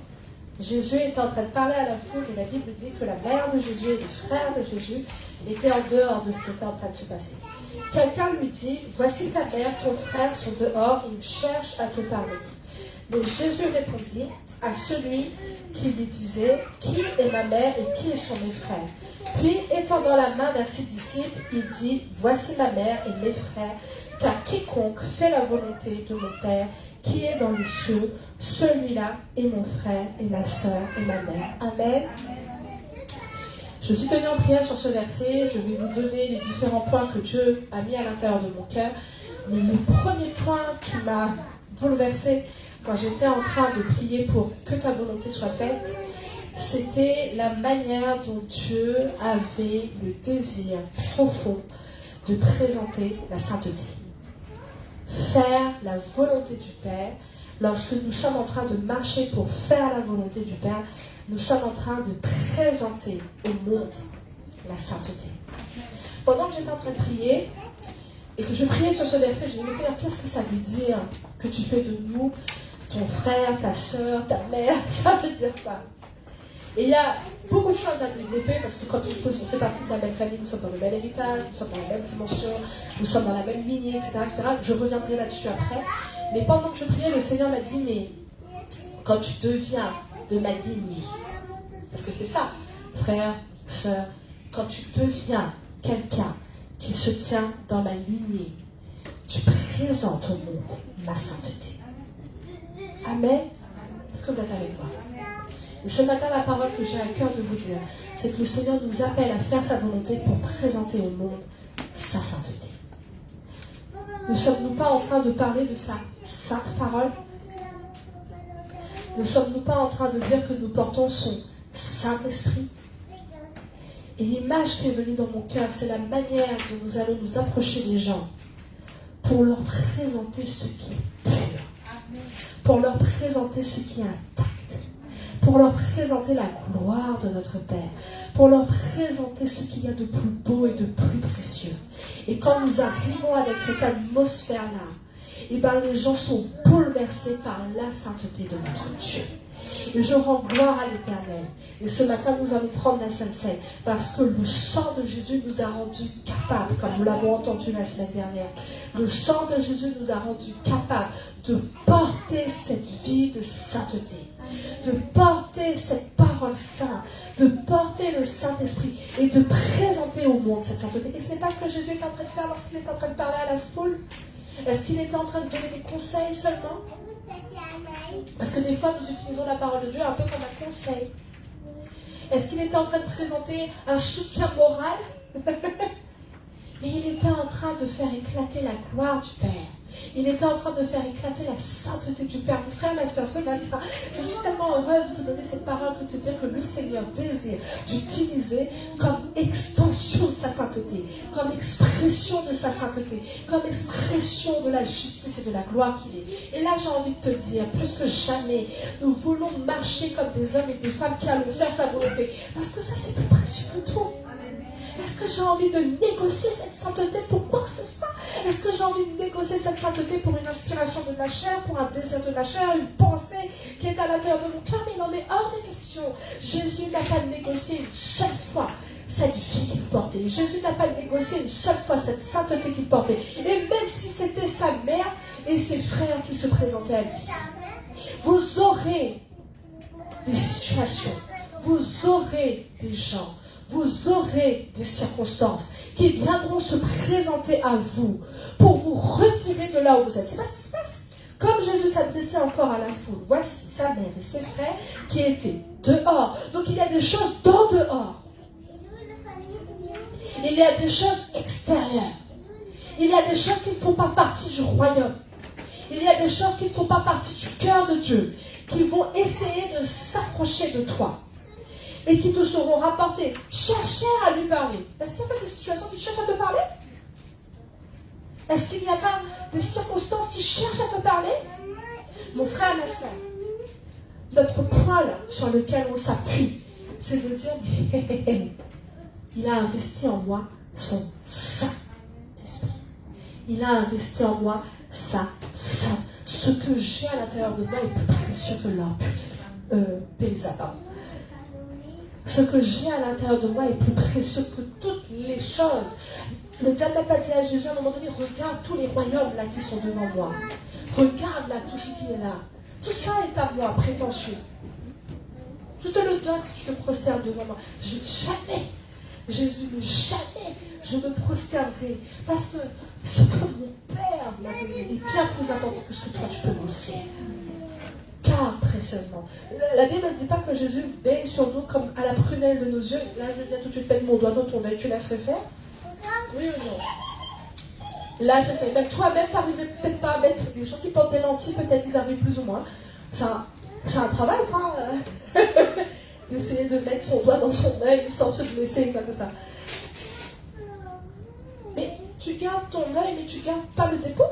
Jésus était en train de parler à la foule et la Bible dit que la mère de Jésus et les frères de Jésus étaient en dehors de ce qui était en train de se passer. Quelqu'un lui dit, voici ta mère, ton frère sont dehors, ils cherchent à te parler. Mais Jésus répondit à celui qui lui disait, qui est ma mère et qui sont mes frères? Puis, étendant la main vers ses disciples, il dit, voici ma mère et mes frères, car quiconque fait la volonté de mon Père qui est dans les cieux, celui-là est mon frère et ma sœur et ma mère. Amen. Je suis tenue en prière sur ce verset. Je vais vous donner les différents points que Dieu a mis à l'intérieur de mon cœur. Mais le premier point qui m'a bouleversée quand j'étais en train de prier pour que ta volonté soit faite, c'était la manière dont Dieu avait le désir profond de présenter la sainteté. Faire la volonté du Père. Lorsque nous sommes en train de marcher pour faire la volonté du Père, nous sommes en train de présenter au monde la sainteté. Pendant que j'étais en train de prier, et que je priais sur ce verset, je disais, mais Seigneur, qu'est-ce que ça veut dire que tu fais de nous, ton frère, ta soeur, ta mère? Ça veut dire ça. Et il y a beaucoup de choses à développer, parce que quand on fait partie de la même famille, nous sommes dans le même héritage, nous sommes dans la même dimension, nous sommes dans la même lignée, etc. etc. Je reviendrai là-dessus après. Mais pendant que je priais, le Seigneur m'a dit, mais quand tu deviens de ma lignée, parce que c'est ça, frère, soeur, quand tu deviens quelqu'un qui se tient dans ma lignée, tu présentes au monde ma sainteté. Amen. Est-ce que vous êtes avec moi? Et ce matin, la parole que j'ai à cœur de vous dire, c'est que le Seigneur nous appelle à faire sa volonté pour présenter au monde sa sainteté. Ne sommes-nous pas en train de parler de sa sainte parole? Ne sommes-nous pas en train de dire que nous portons son Saint-Esprit? Et l'image qui est venue dans mon cœur, c'est la manière dont nous allons nous approcher des gens pour leur présenter ce qui est pur, pour leur présenter ce qui est intact, pour leur présenter la gloire de notre Père, pour leur présenter ce qu'il y a de plus beau et de plus précieux. Et quand nous arrivons avec cette atmosphère-là, eh ben, les gens sont bouleversés par la sainteté de notre Dieu. Et je rends gloire à l'Éternel. Et ce matin, nous allons prendre la Sainte Seine parce que le sang de Jésus nous a rendus capables, comme nous l'avons entendu la semaine dernière. Le sang de Jésus nous a rendus capables de porter cette vie de sainteté, de porter cette parole sainte, de porter le Saint-Esprit et de présenter au monde cette sainteté. Et ce n'est pas ce que Jésus est en train de faire lorsqu'il est en train de parler à la foule. Est-ce qu'il était en train de donner des conseils seulement? Parce que des fois, nous utilisons la parole de Dieu un peu comme un conseil. Est-ce qu'il était en train de présenter un soutien moral? Mais il était en train de faire éclater la gloire du Père. Il était en train de faire éclater la sainteté du Père. Mon frère, ma soeur, ce matin, je suis tellement heureuse de te donner cette parole que de te dire que le Seigneur désire d'utiliser comme extension de sa sainteté, comme expression de sa sainteté, comme expression de la justice et de la gloire qu'il est. Et là, j'ai envie de te dire, plus que jamais, nous voulons marcher comme des hommes et des femmes qui allons faire sa volonté. Parce que ça, c'est plus précieux que tout. Est-ce que j'ai envie de négocier cette sainteté pour quoi que ce soit? Est-ce que j'ai envie de négocier cette sainteté pour une inspiration de ma chair, pour un désir de ma chair, une pensée qui est à l'intérieur de mon cœur? Mais il en est hors de question. Jésus n'a pas négocié une seule fois cette vie qu'il portait. Jésus n'a pas négocié une seule fois cette sainteté qu'il portait. Et même si c'était sa mère et ses frères qui se présentaient à lui. Vous aurez des situations, vous aurez des gens, vous aurez des circonstances qui viendront se présenter à vous pour vous retirer de là où vous êtes. C'est pas ce qui se passe. Comme Jésus s'adressait encore à la foule, voici sa mère et ses frères qui étaient dehors. Donc il y a des choses dans dehors. Il y a des choses extérieures. Il y a des choses qui ne font pas partie du royaume. Il y a des choses qui ne font pas partie du cœur de Dieu, qui vont essayer de s'approcher de toi et qui te seront rapportées. Cherchez à lui parler. Est-ce qu'il y a pas des situations qui cherchent à te parler? Est-ce qu'il n'y a pas des circonstances qui cherchent à te parler? Mon frère, ma soeur, notre point là, sur lequel on s'appuie, c'est de dire, il a investi en moi son Saint-Esprit. Il a investi en moi sa Saint. Ce que j'ai à l'intérieur de moi est plus précieux que l'or paysan. Ce que j'ai à l'intérieur de moi est plus précieux que toutes les choses. Le diable n'a pas dit à Jésus à un moment donné, regarde tous les royaumes là qui sont devant moi. Regarde là tout ce qui est là. Tout ça est à moi, prétentieux. Je te le donne si tu te prosternes devant moi. Jamais, Jésus, jamais je me prosternerai. Parce que ce que mon Père m'a donné est bien plus important que ce que toi tu peux m'offrir. Car précieusement. La Bible ne dit pas que Jésus veille sur nous comme à la prunelle de nos yeux. Là, je viens tout de suite mettre mon doigt dans ton œil. Tu laisserais faire? Oui ou non? Là, j'essaie. Même toi-même, tu n'arrives peut-être pas à mettre. Les gens qui portent des lentilles, peut-être ils arrivent plus ou moins. C'est un travail, ça. D'essayer de mettre son doigt dans son œil sans se blesser, quoi que ça. Mais tu gardes ton œil, mais tu gardes pas le dépôt.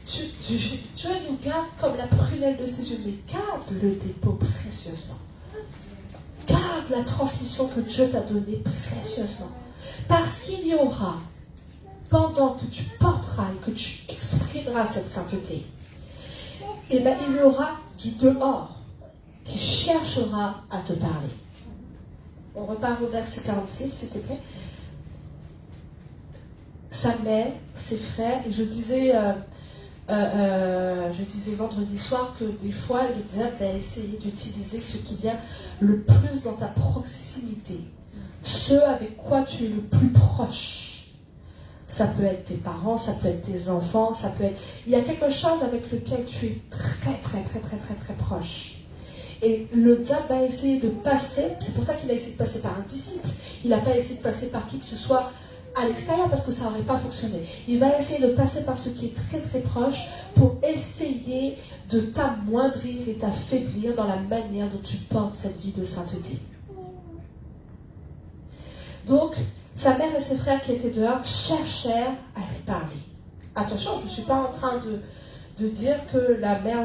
Dieu nous garde comme la prunelle de ses yeux, mais garde le dépôt précieusement. Garde la transmission que Dieu t'a donnée précieusement. Parce qu'il y aura, pendant que tu porteras et que tu exprimeras cette sainteté, et bien il y aura du dehors qui cherchera à te parler. On repart au verset 46, s'il te plaît. Sa mère, ses frères, et je disais vendredi soir que des fois le diable va essayer d'utiliser ce qui vient le plus dans ta proximité, ceux avec quoi tu es le plus proche. Ça peut être tes parents, ça peut être tes enfants, ça peut être... Il y a quelque chose avec lequel tu es très proche. Et le diable va essayer de passer, c'est pour ça qu'il a essayé de passer par un disciple, il n'a pas essayé de passer par qui que ce soit à l'extérieur parce que ça n'aurait pas fonctionné. Il va essayer de passer par ce qui est très proche pour essayer de t'amoindrir et t'affaiblir dans la manière dont tu portes cette vie de sainteté. Donc, sa mère et ses frères qui étaient dehors cherchèrent à lui parler. Attention, je ne suis pas en train de dire que la mère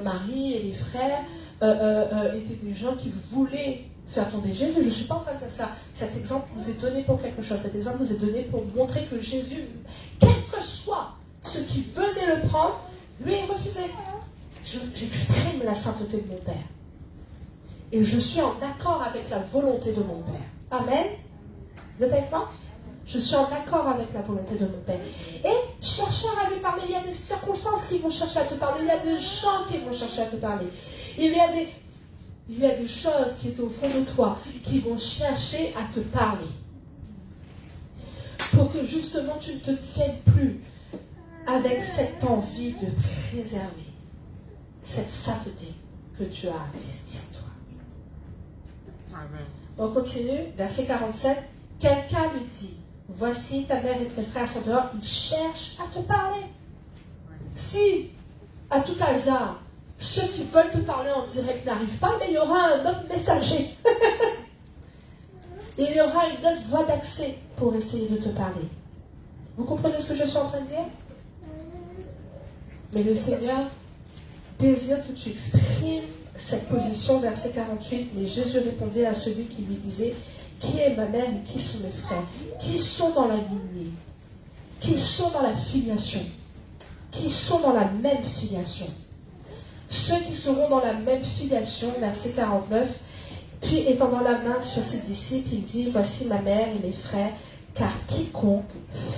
Marie et les frères étaient des gens qui voulaient faire tomber Jésus. Je ne suis pas en train de dire ça. Cet exemple nous est donné pour quelque chose. Cet exemple nous est donné pour montrer que Jésus, quel que soit ce qui venait le prendre, lui est refusé. J'exprime la sainteté de mon Père. Et je suis en accord avec la volonté de mon Père. Amen. Vous êtes avec moi? Je suis en accord avec la volonté de mon Père. Et chercher à lui parler. Il y a des circonstances qui vont chercher à te parler. Il y a des gens qui vont chercher à te parler. Il y a des choses qui étaient au fond de toi qui vont chercher à te parler. Pour que justement tu ne te tiennes plus avec cette envie de préserver cette sainteté que Dieu a investie en toi. Amen. On continue, verset 47. Quelqu'un lui dit, voici ta mère et tes frères sont dehors, ils cherchent à te parler. Si, à tout hasard, ceux qui veulent te parler en direct n'arrivent pas, mais il y aura un autre messager. Il y aura une autre voie d'accès pour essayer de te parler. Vous comprenez ce que je suis en train de dire? Mais le Seigneur désire que tu exprimes cette position, verset 48, mais Jésus répondait à celui qui lui disait, qui est ma mère et qui sont mes frères? Qui sont dans la lignée? Qui sont dans la filiation? Qui sont dans la même filiation? Ceux qui seront dans la même filiation, verset 49, puis étendant la main sur ses disciples, il dit, voici ma mère et mes frères, car quiconque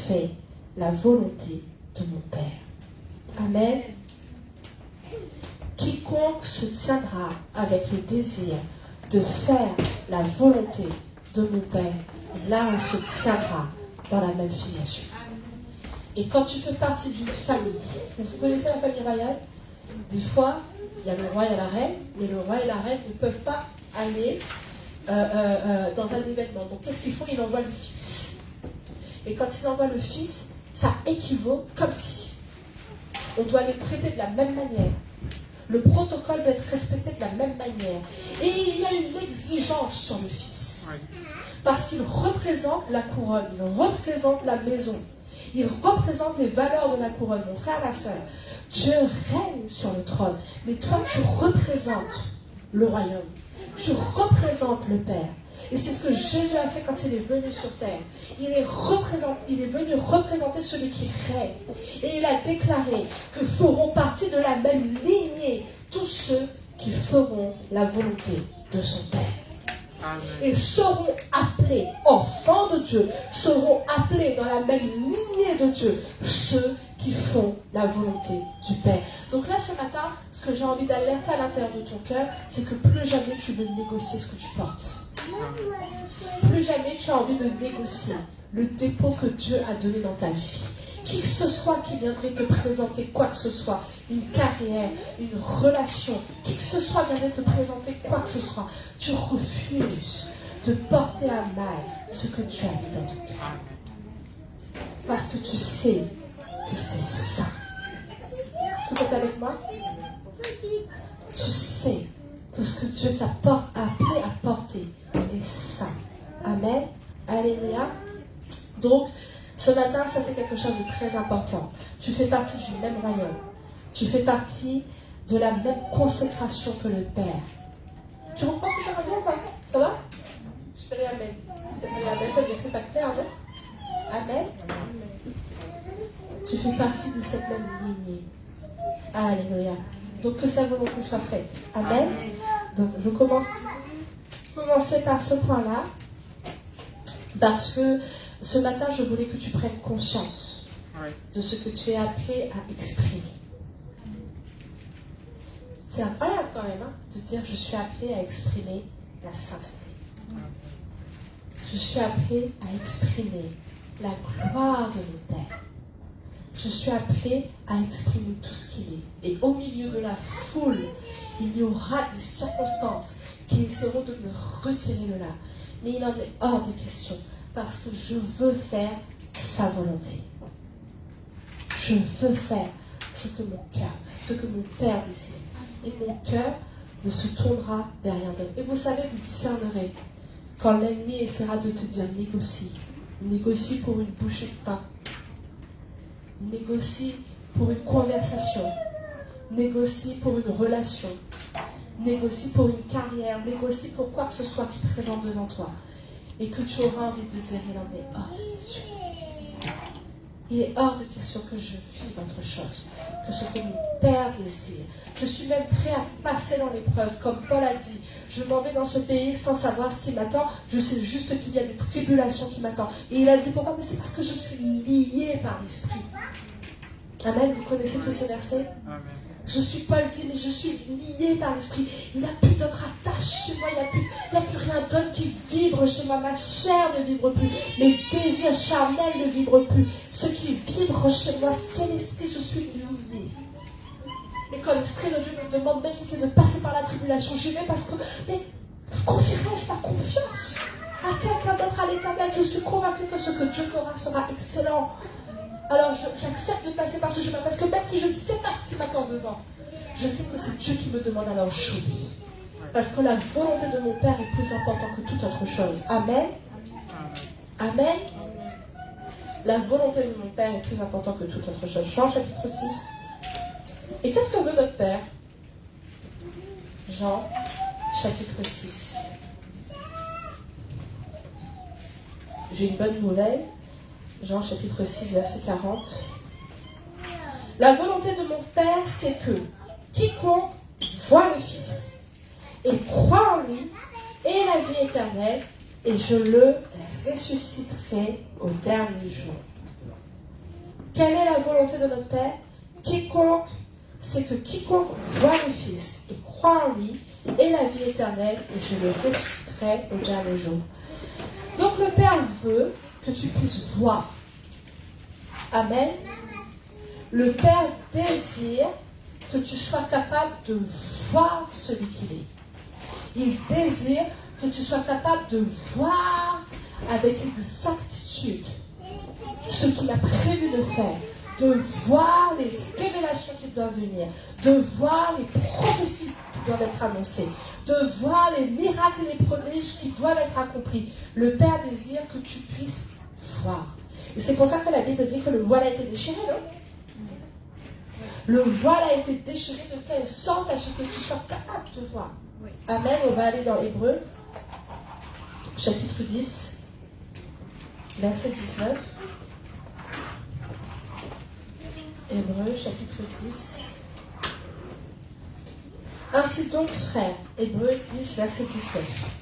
fait la volonté de mon Père. Amen. Quiconque se tiendra avec le désir de faire la volonté de mon Père, là on se tiendra dans la même filiation. Et quand tu fais partie d'une famille, vous connaissez la famille royale? Des fois, il y a le roi et la reine, mais le roi et la reine ne peuvent pas aller dans un événement. Donc qu'est-ce qu'ils font? Ils envoient le fils. Et quand ils envoient le fils, ça équivaut comme si on doit les traiter de la même manière. Le protocole doit être respecté de la même manière. Et il y a une exigence sur le fils. Parce qu'il représente la couronne, il représente la maison. Il représente les valeurs de la couronne. Mon frère, ma soeur, Dieu règne sur le trône. Mais toi, tu représentes le royaume. Tu représentes le Père. Et c'est ce que Jésus a fait quand il est venu sur terre. Il est venu représenter celui qui règne. Et il a déclaré que feront partie de la même lignée tous ceux qui feront la volonté de son Père. Amen. Et seront appelés enfants de Dieu, seront appelés dans la même lignée de Dieu, ceux qui font la volonté du Père. Donc là, ce matin, ce que j'ai envie d'alerter à l'intérieur de ton cœur, c'est que plus jamais tu veux négocier ce que tu portes. Plus jamais tu as envie de négocier le dépôt que Dieu a donné dans ta vie. Qui que ce soit qui viendrait te présenter quoi que ce soit, une carrière, une relation, qui que ce soit viendrait te présenter quoi que ce soit, tu refuses de porter à mal ce que tu as mis dans ton cœur. Parce que tu sais que c'est ça. Est-ce que tu es avec moi? Tu sais que ce que Dieu t'a appelé à porter est ça. Amen. Alléluia. Donc, ce matin, ça c'est quelque chose de très important. Tu fais partie du même royaume. Tu fais partie de la même consécration que le Père. Tu comprends ce que je veux dire ou pas? Ça va? Je fais les amen. C'est pas les amen, ça veut dire que c'est pas clair, non? Amen. Tu fais partie de cette même lignée. Alléluia. Donc que sa volonté soit faite. Amen. Donc je commencer par ce point-là. Parce que ce matin, je voulais que tu prennes conscience de ce que tu es appelé à exprimer. C'est incroyable quand même, de dire je suis appelé à exprimer la sainteté. Je suis appelé à exprimer la gloire de mon Père. Je suis appelé à exprimer tout ce qu'il est. Et au milieu de la foule, il y aura des circonstances qui essaieront de me retirer de là. Mais il en est hors de question. Parce que je veux faire sa volonté. Je veux faire ce que mon cœur, ce que mon Père désire. Et mon cœur ne se tournera derrière d'autre. Et vous savez, vous discernerez quand l'ennemi essaiera de te dire négocie. Négocie pour une bouchée de pain. Négocie pour une conversation. Négocie pour une relation. Négocie pour une carrière. Négocie pour quoi que ce soit qui présente devant toi. Et que tu auras envie de dire, il en est hors de question. Il est hors de question que je vive autre chose que ce que mon Père désire. Je suis même prêt à passer dans l'épreuve, comme Paul a dit. Je m'en vais dans ce pays sans savoir ce qui m'attend. Je sais juste qu'il y a des tribulations qui m'attendent. Et il a dit pourquoi? Mais c'est parce que je suis lié par l'Esprit. Amen. Vous connaissez tous ces versets? Amen. Je suis Paul dit, mais je suis lié par l'Esprit. Il n'y a plus d'autres attaches chez moi. Il n'y a plus rien d'autre qui vibre chez moi. Ma chair ne vibre plus. Mes désirs charnels ne vibrent plus. Ce qui vibre chez moi, c'est l'Esprit. Je suis lié. Et quand l'Esprit de Dieu me demande, même si c'est de passer par la tribulation, j'y vais parce que, mais confierai-je ma confiance à quelqu'un d'autre, à l'Éternel? Je suis convaincu que ce que Dieu fera sera excellent. Alors j'accepte de passer par ce chemin parce que même si je ne sais pas ce qui m'attend devant, je sais que c'est Dieu qui me demande, alors j'oublie. Parce que la volonté de mon Père est plus importante que toute autre chose. Amen. Amen. La volonté de mon Père est plus importante que toute autre chose. Jean chapitre 6. Et qu'est-ce que veut notre Père? Jean, chapitre 6. J'ai une bonne nouvelle. Jean, chapitre 6, verset 40. La volonté de mon Père, c'est que quiconque voit le Fils et croit en lui ait la vie éternelle, et je le ressusciterai au dernier jour. Quelle est la volonté de notre Père? C'est que quiconque voit le Fils et croit en lui ait la vie éternelle, et je le ressusciterai au dernier jour. Donc le Père veut que tu puisses voir. Amen. Le Père désire que tu sois capable de voir celui qu'il est. Il désire que tu sois capable de voir avec exactitude ce qu'il a prévu de faire, de voir les révélations qui doivent venir, de voir les prophéties qui doivent être annoncées, de voir les miracles et les prodiges qui doivent être accomplis. Le Père désire que tu puisses voir. Et c'est pour ça que la Bible dit que le voile a été déchiré, non? Le voile a été déchiré de telle sorte à ce que tu sois capable de voir. Oui. Amen. On va aller dans Hébreux, chapitre 10, verset 19. Hébreux, chapitre 10. Ainsi donc, frères, Hébreux 10, verset 19.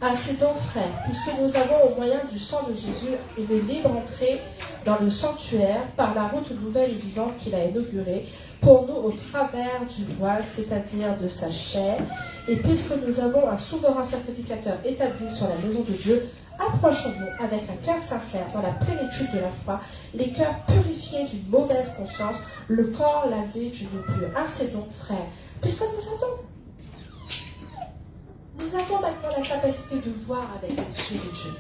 Ainsi donc, frères, puisque nous avons au moyen du sang de Jésus une libre entrée dans le sanctuaire par la route nouvelle et vivante qu'il a inaugurée pour nous au travers du voile, c'est-à-dire de sa chair, et puisque nous avons un souverain sacrificateur établi sur la maison de Dieu, approchons-nous avec un cœur sincère dans la plénitude de la foi, les cœurs purifiés d'une mauvaise conscience, le corps lavé d'une eau pure. Ainsi donc, frères, puisque nous avons maintenant la capacité de voir avec les yeux de Dieu.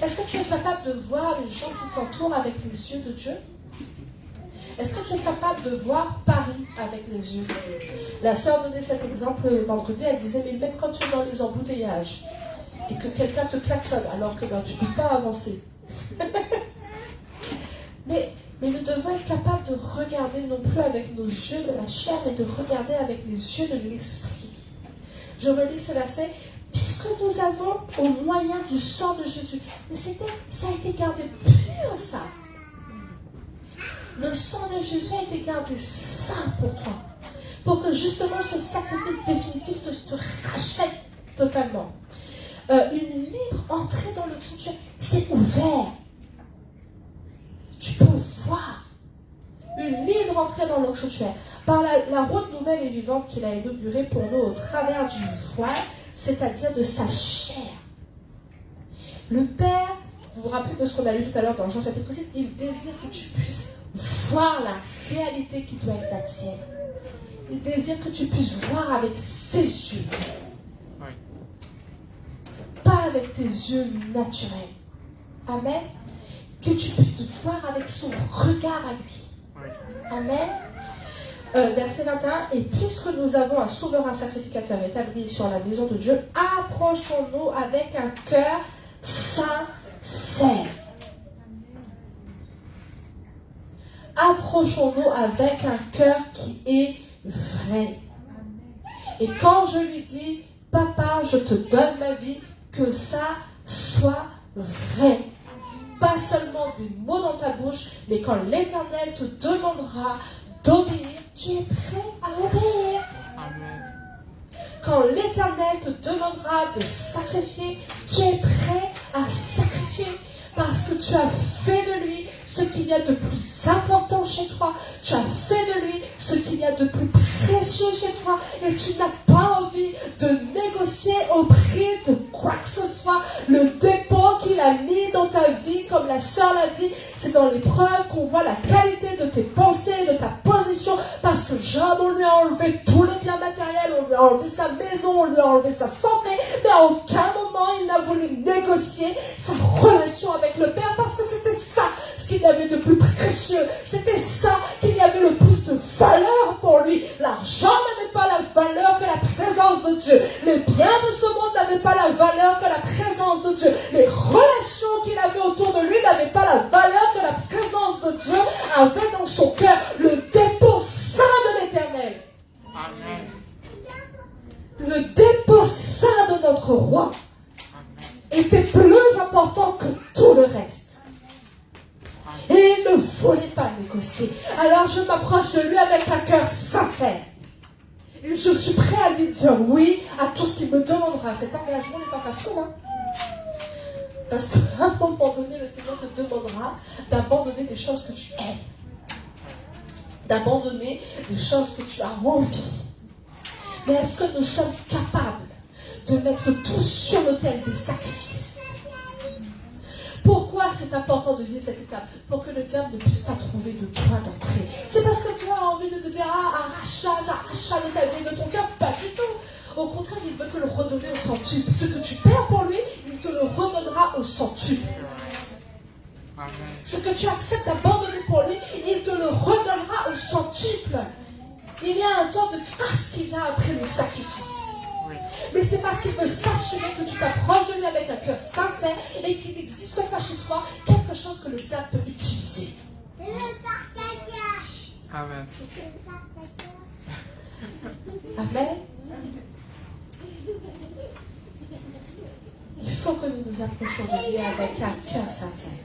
Est-ce que tu es capable de voir les gens qui t'entourent avec les yeux de Dieu? Est-ce que tu es capable de voir Paris avec les yeux de Dieu? La sœur donnait cet exemple vendredi, elle disait, mais même quand tu es dans les embouteillages et que quelqu'un te klaxonne alors que tu ne peux pas avancer. mais nous devons être capables de regarder non plus avec nos yeux de la chair, mais de regarder avec les yeux de l'esprit. Je relis ce verset. Puisque nous avons au moyen du sang de Jésus. Mais ça a été gardé pur, ça. Le sang de Jésus a été gardé saint pour toi. Pour que justement ce sacrifice définitif te rachète totalement. Une libre entrée dans le sanctuaire, c'est ouvert. Tu peux voir. Une libre entrée dans le sanctuaire. Par la route nouvelle et vivante qu'il a inaugurée pour nous au travers du voile, c'est-à-dire de sa chair. Le Père, vous vous rappelez de ce qu'on a lu tout à l'heure dans Jean chapitre 6, il désire que tu puisses voir la réalité qui doit être la tienne. Il désire que tu puisses voir avec ses yeux. Oui. Pas avec tes yeux naturels. Amen. Que tu puisses voir avec son regard à lui. Oui. Amen. Verset 21, et puisque nous avons un souverain sacrificateur établi sur la maison de Dieu, approchons-nous avec un cœur sincère. Approchons-nous avec un cœur qui est vrai. Et quand je lui dis, papa, je te donne ma vie, que ça soit vrai. Pas seulement des mots dans ta bouche, mais quand l'Éternel te demandera d'obéir, tu es prêt à obéir. Amen. Quand l'Éternel te demandera de sacrifier, tu es prêt à sacrifier parce que tu as fait de lui ce qu'il y a de plus important chez toi. Tu as fait de lui ce qu'il y a de plus précieux chez toi et tu n'as pas envie de négocier au prix de quoi que ce soit. Le dépôt qu'il a mis dans ta vie, comme la sœur l'a dit, c'est dans l'épreuve qu'on voit la qualité de tes pensées, de ta position, parce que Job, on lui a enlevé tous les biens matériels, on lui a enlevé sa maison, on lui a enlevé sa santé, mais à aucun moment il n'a voulu négocier sa relation avec le Père, parce que c'était ça ce qu'il y avait de plus précieux, c'était ça qu'il y avait le plus de valeur pour lui. L'argent n'avait pas la valeur que la présence de Dieu, les biens de ce monde n'avaient pas la valeur que la présence de Dieu, les relations qu'il avait autour de lui n'avaient pas la valeur que la présence de Dieu avait dans son cœur, le dépôt saint de l'Éternel. Amen. notre roi était plus important que tout le reste. Et il ne voulait pas négocier. Alors je m'approche de lui avec un cœur sincère. Et je suis prêt à lui dire oui à tout ce qu'il me demandera. Cet engagement n'est pas facile, hein? Parce qu'à un moment donné, le Seigneur te demandera d'abandonner des choses que tu aimes. D'abandonner des choses que tu as envie. Mais est-ce que nous sommes capables de mettre tout sur l'autel des sacrifices? Pourquoi c'est important de vivre cette étape? Pour que le diable ne puisse pas trouver de droit d'entrée. C'est parce que tu as envie de te dire, arrache de ta vie, de ton cœur. Pas du tout. Au contraire, il veut te le redonner au centuple. Ce que tu perds pour lui, il te le redonnera au centuple. Ce que tu acceptes d'abandonner pour lui, il te le redonnera au centuple. Il y a un temps de grâce qui vient après le sacrifice. Mais c'est parce qu'il veut s'assurer que tu t'approches de lui avec un cœur sincère et qu'il n'existe pas chez toi quelque chose que le diable peut utiliser. Amen. Amen. Il faut que nous nous approchions de lui avec un cœur sincère.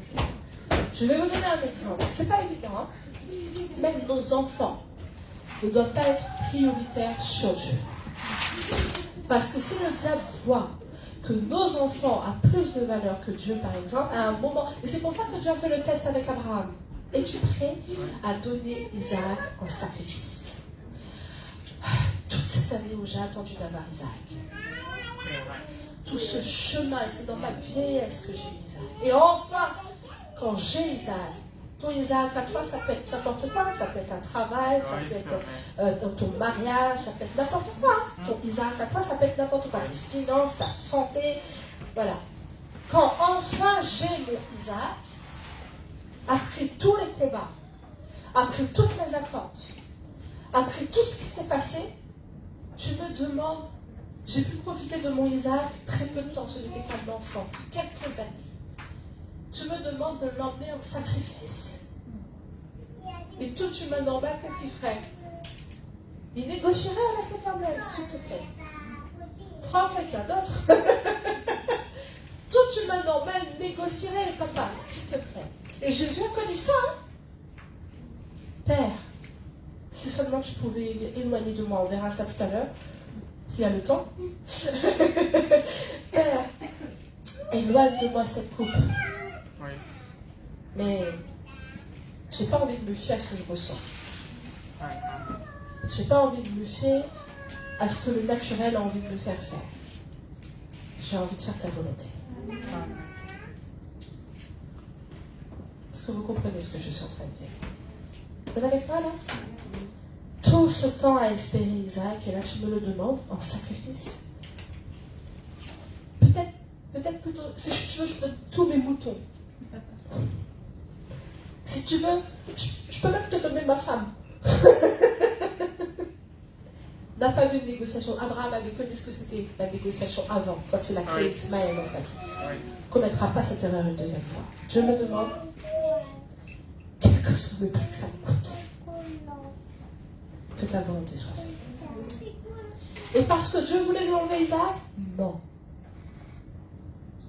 Je vais vous donner un exemple. C'est pas évident, hein? Même nos enfants ne doivent pas être prioritaires sur Dieu. Parce que si le diable voit que nos enfants ont plus de valeur que Dieu, par exemple, à un moment, et c'est pour ça que Dieu a fait le test avec Abraham. Es-tu prêt à donner Isaac en sacrifice? Toutes ces années où j'ai attendu d'avoir Isaac, tout ce chemin, et c'est dans ma vieillesse que j'ai eu Isaac. Et enfin, quand j'ai Isaac, ton Isaac à toi, ça peut être n'importe quoi. Ça peut être un travail, ça peut être ton mariage, ça peut être n'importe quoi. Ton Isaac à toi, ça peut être n'importe quoi. Tes finances, ta santé, voilà. Quand enfin j'ai mon Isaac, après tous les combats, après toutes les attentes, après tout ce qui s'est passé, tu me demandes, j'ai pu profiter de mon Isaac très peu de temps, ce n'était qu'un enfant, quelques années. Tu me demandes de l'emmener en sacrifice. Et tout humain normal, qu'est-ce qu'il ferait? Il négocierait avec l'Éternel, s'il te plaît. Prends quelqu'un d'autre. Tout humain normal négocierait avec papa, s'il te plaît. Et Jésus a connu ça. Hein? Père, si seulement tu pouvais éloigner de moi, on verra ça tout à l'heure, s'il y a le temps. Père, éloigne de moi cette coupe. Mais j'ai pas envie de me fier à ce que je ressens. J'ai pas envie de me fier à ce que le naturel a envie de me faire faire. J'ai envie de faire ta volonté. Est-ce que vous comprenez ce que je suis en train de dire? Vous êtes avec moi là? Tout ce temps à espérer Isaac, et là tu me le demandes en sacrifice. Peut-être plutôt, si tu veux, je te donne tous mes moutons. Si tu veux, je peux même te donner ma femme. N'a pas vu de négociation. Abraham avait connu ce que c'était la négociation avant, quand il a créé Ismaël dans sa vie. Ne commettra pas cette erreur une deuxième fois. Je me demande, quel que soit le prix que ça me coûte, que ta volonté soit faite. Et parce que Dieu voulait lui enlever Isaac? Non.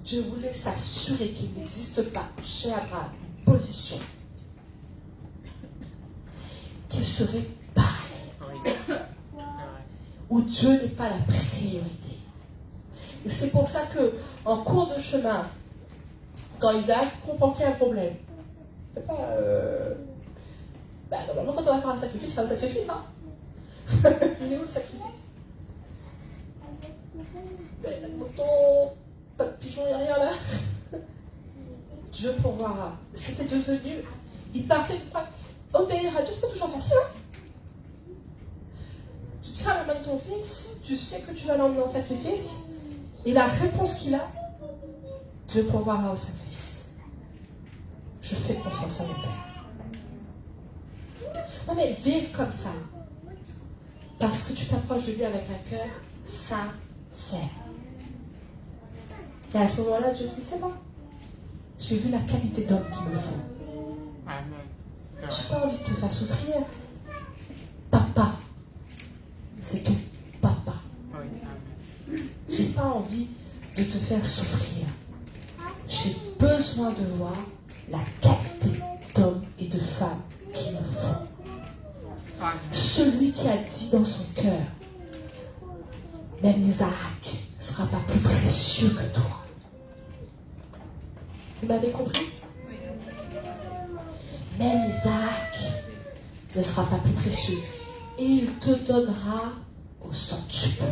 Dieu voulait s'assurer qu'il n'existe pas chez Abraham une position qui serait pareille, où Dieu n'est pas la priorité. Et c'est pour ça que, en cours de chemin, quand Isaac comprend qu'il y a un problème, c'est pas. Normalement, quand on va faire un sacrifice, c'est un sacrifice, hein. Il est où le sacrifice? Pas de mouton, pas de pigeon, il n'y a rien là. Dieu pourvoira. C'était devenu. Il partait du problème. Obéir à Dieu, c'est pas toujours facile, hein? Tu tiens la main de ton fils, tu sais que tu vas l'emmener en sacrifice, et la réponse qu'il a, Dieu pourvoira au sacrifice. Je fais confiance à mon Père. Non mais vivre comme ça, parce que tu t'approches de lui avec un cœur sincère. Et à ce moment-là, Dieu dit, c'est bon. J'ai vu la qualité d'homme qu'il me faut. J'ai pas envie de te faire souffrir. Papa, c'est tout. Papa. j'ai pas envie de te faire souffrir. J'ai besoin de voir la qualité d'homme et de femme qu'il me faut. Celui qui a dit dans son cœur, même Isaac ne sera pas plus précieux que toi. Vous m'avez compris? Même Isaac ne sera pas plus précieux. Et il te donnera au centuple.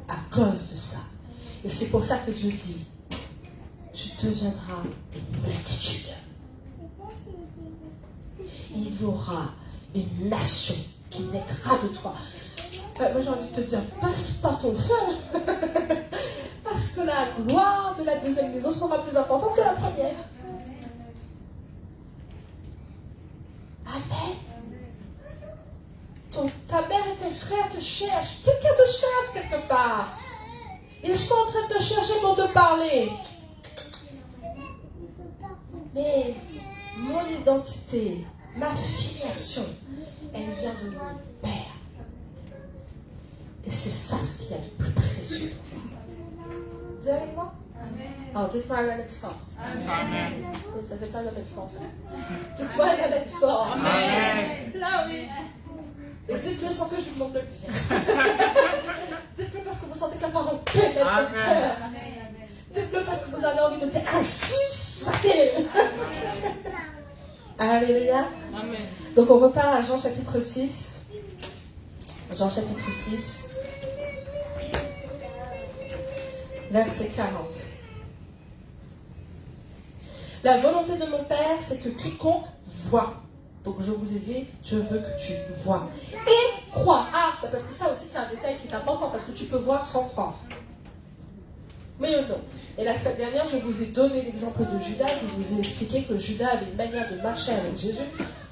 À cause de ça. Et c'est pour ça que Dieu dit, tu deviendras une multitude. Il y aura une nation qui naîtra de toi. Moi j'ai envie de te dire, passe par ton feu. Parce que la gloire de la deuxième maison sera plus importante que la première. Amen. Ta mère et tes frères te cherchent. Quelqu'un te cherche quelque part. Ils sont en train de te chercher pour te parler. Mais mon identité, ma filiation, elle vient de mon Père. Et c'est ça ce qu'il y a de plus précieux. Vous êtes avec moi? Alors dites-moi un avec fort. Amen. Vous n'avez pas le avec français. Dites-moi un avec fort. Amen. Là oui. Et dites-le sans que je vous demande de le dire. Dites-le parce que vous sentez que la parole pénètre votre cœur. Dites-le parce que vous avez envie de dire ainsi soit-il. Alléluia. Amen. Donc on repart à Jean chapitre 6. Jean chapitre 6. Verset 40. La volonté de mon Père, c'est que quiconque voit. Donc je vous ai dit, je veux que tu vois. Et crois. Ah, parce que ça aussi c'est un détail qui est important, parce que tu peux voir sans croire. Oui ou non? Et la semaine dernière, je vous ai donné l'exemple de Judas. Je vous ai expliqué que Judas avait une manière de marcher avec Jésus.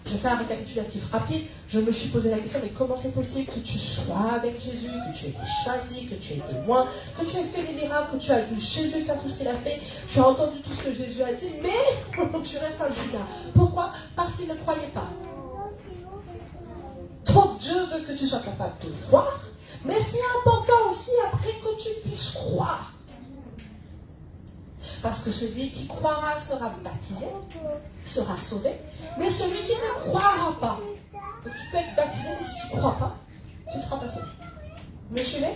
Je fais un récapitulatif rapide. Je me suis posé la question, mais comment c'est possible que tu sois avec Jésus, que tu aies été choisi, que tu aies été loin, que tu aies fait les miracles, que tu as vu Jésus faire tout ce qu'il a fait, tu as entendu tout ce que Jésus a dit, mais tu restes un Judas. Pourquoi? Parce qu'il ne croyait pas. Donc Dieu veut que tu sois capable de voir, mais c'est important aussi après que tu puisses croire. Parce que celui qui croira sera baptisé, sera sauvé. Mais celui qui ne croira pas, donc tu peux être baptisé, mais si tu ne crois pas, tu ne seras pas sauvé. Vous me suivez?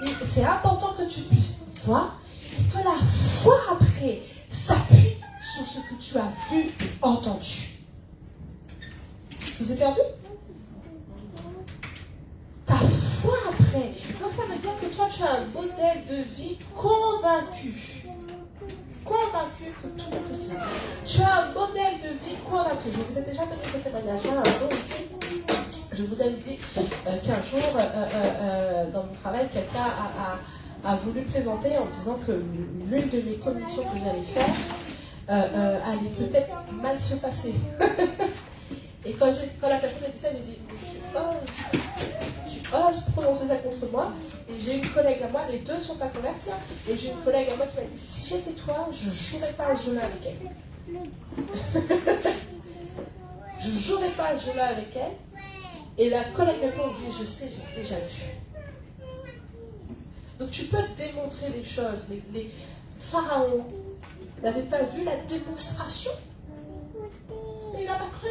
Et c'est important que tu puisses voir et que la foi après s'appuie sur ce que tu as vu et entendu. Je vous ai perdu? Ta foi après. Donc ça veut dire que toi, tu as un modèle de vie convaincu. Convaincu que tout est possible. Tu as un modèle de vie convaincu. Je vous ai déjà donné ce témoignage-là un jour ici. Je vous avais dit qu'un jour, dans mon travail, quelqu'un a voulu plaisanter en disant que l'une de mes commissions que j'allais faire allait peut-être mal se passer. Et quand la personne a dit ça, elle m'a dit, tu oses prononcer ça contre moi. Et j'ai une collègue à moi, les deux ne sont pas convertis, hein, et j'ai une collègue à moi qui m'a dit, si j'étais toi, je ne jouerais pas à ce jeu-là avec elle. Je ne jouerais à ce jeu-là avec elle. Et la collègue m'a dit, oui, je sais, j'ai déjà vu. Donc tu peux démontrer les choses, mais les pharaons n'avaient pas vu la démonstration. Mais il n'a pas cru.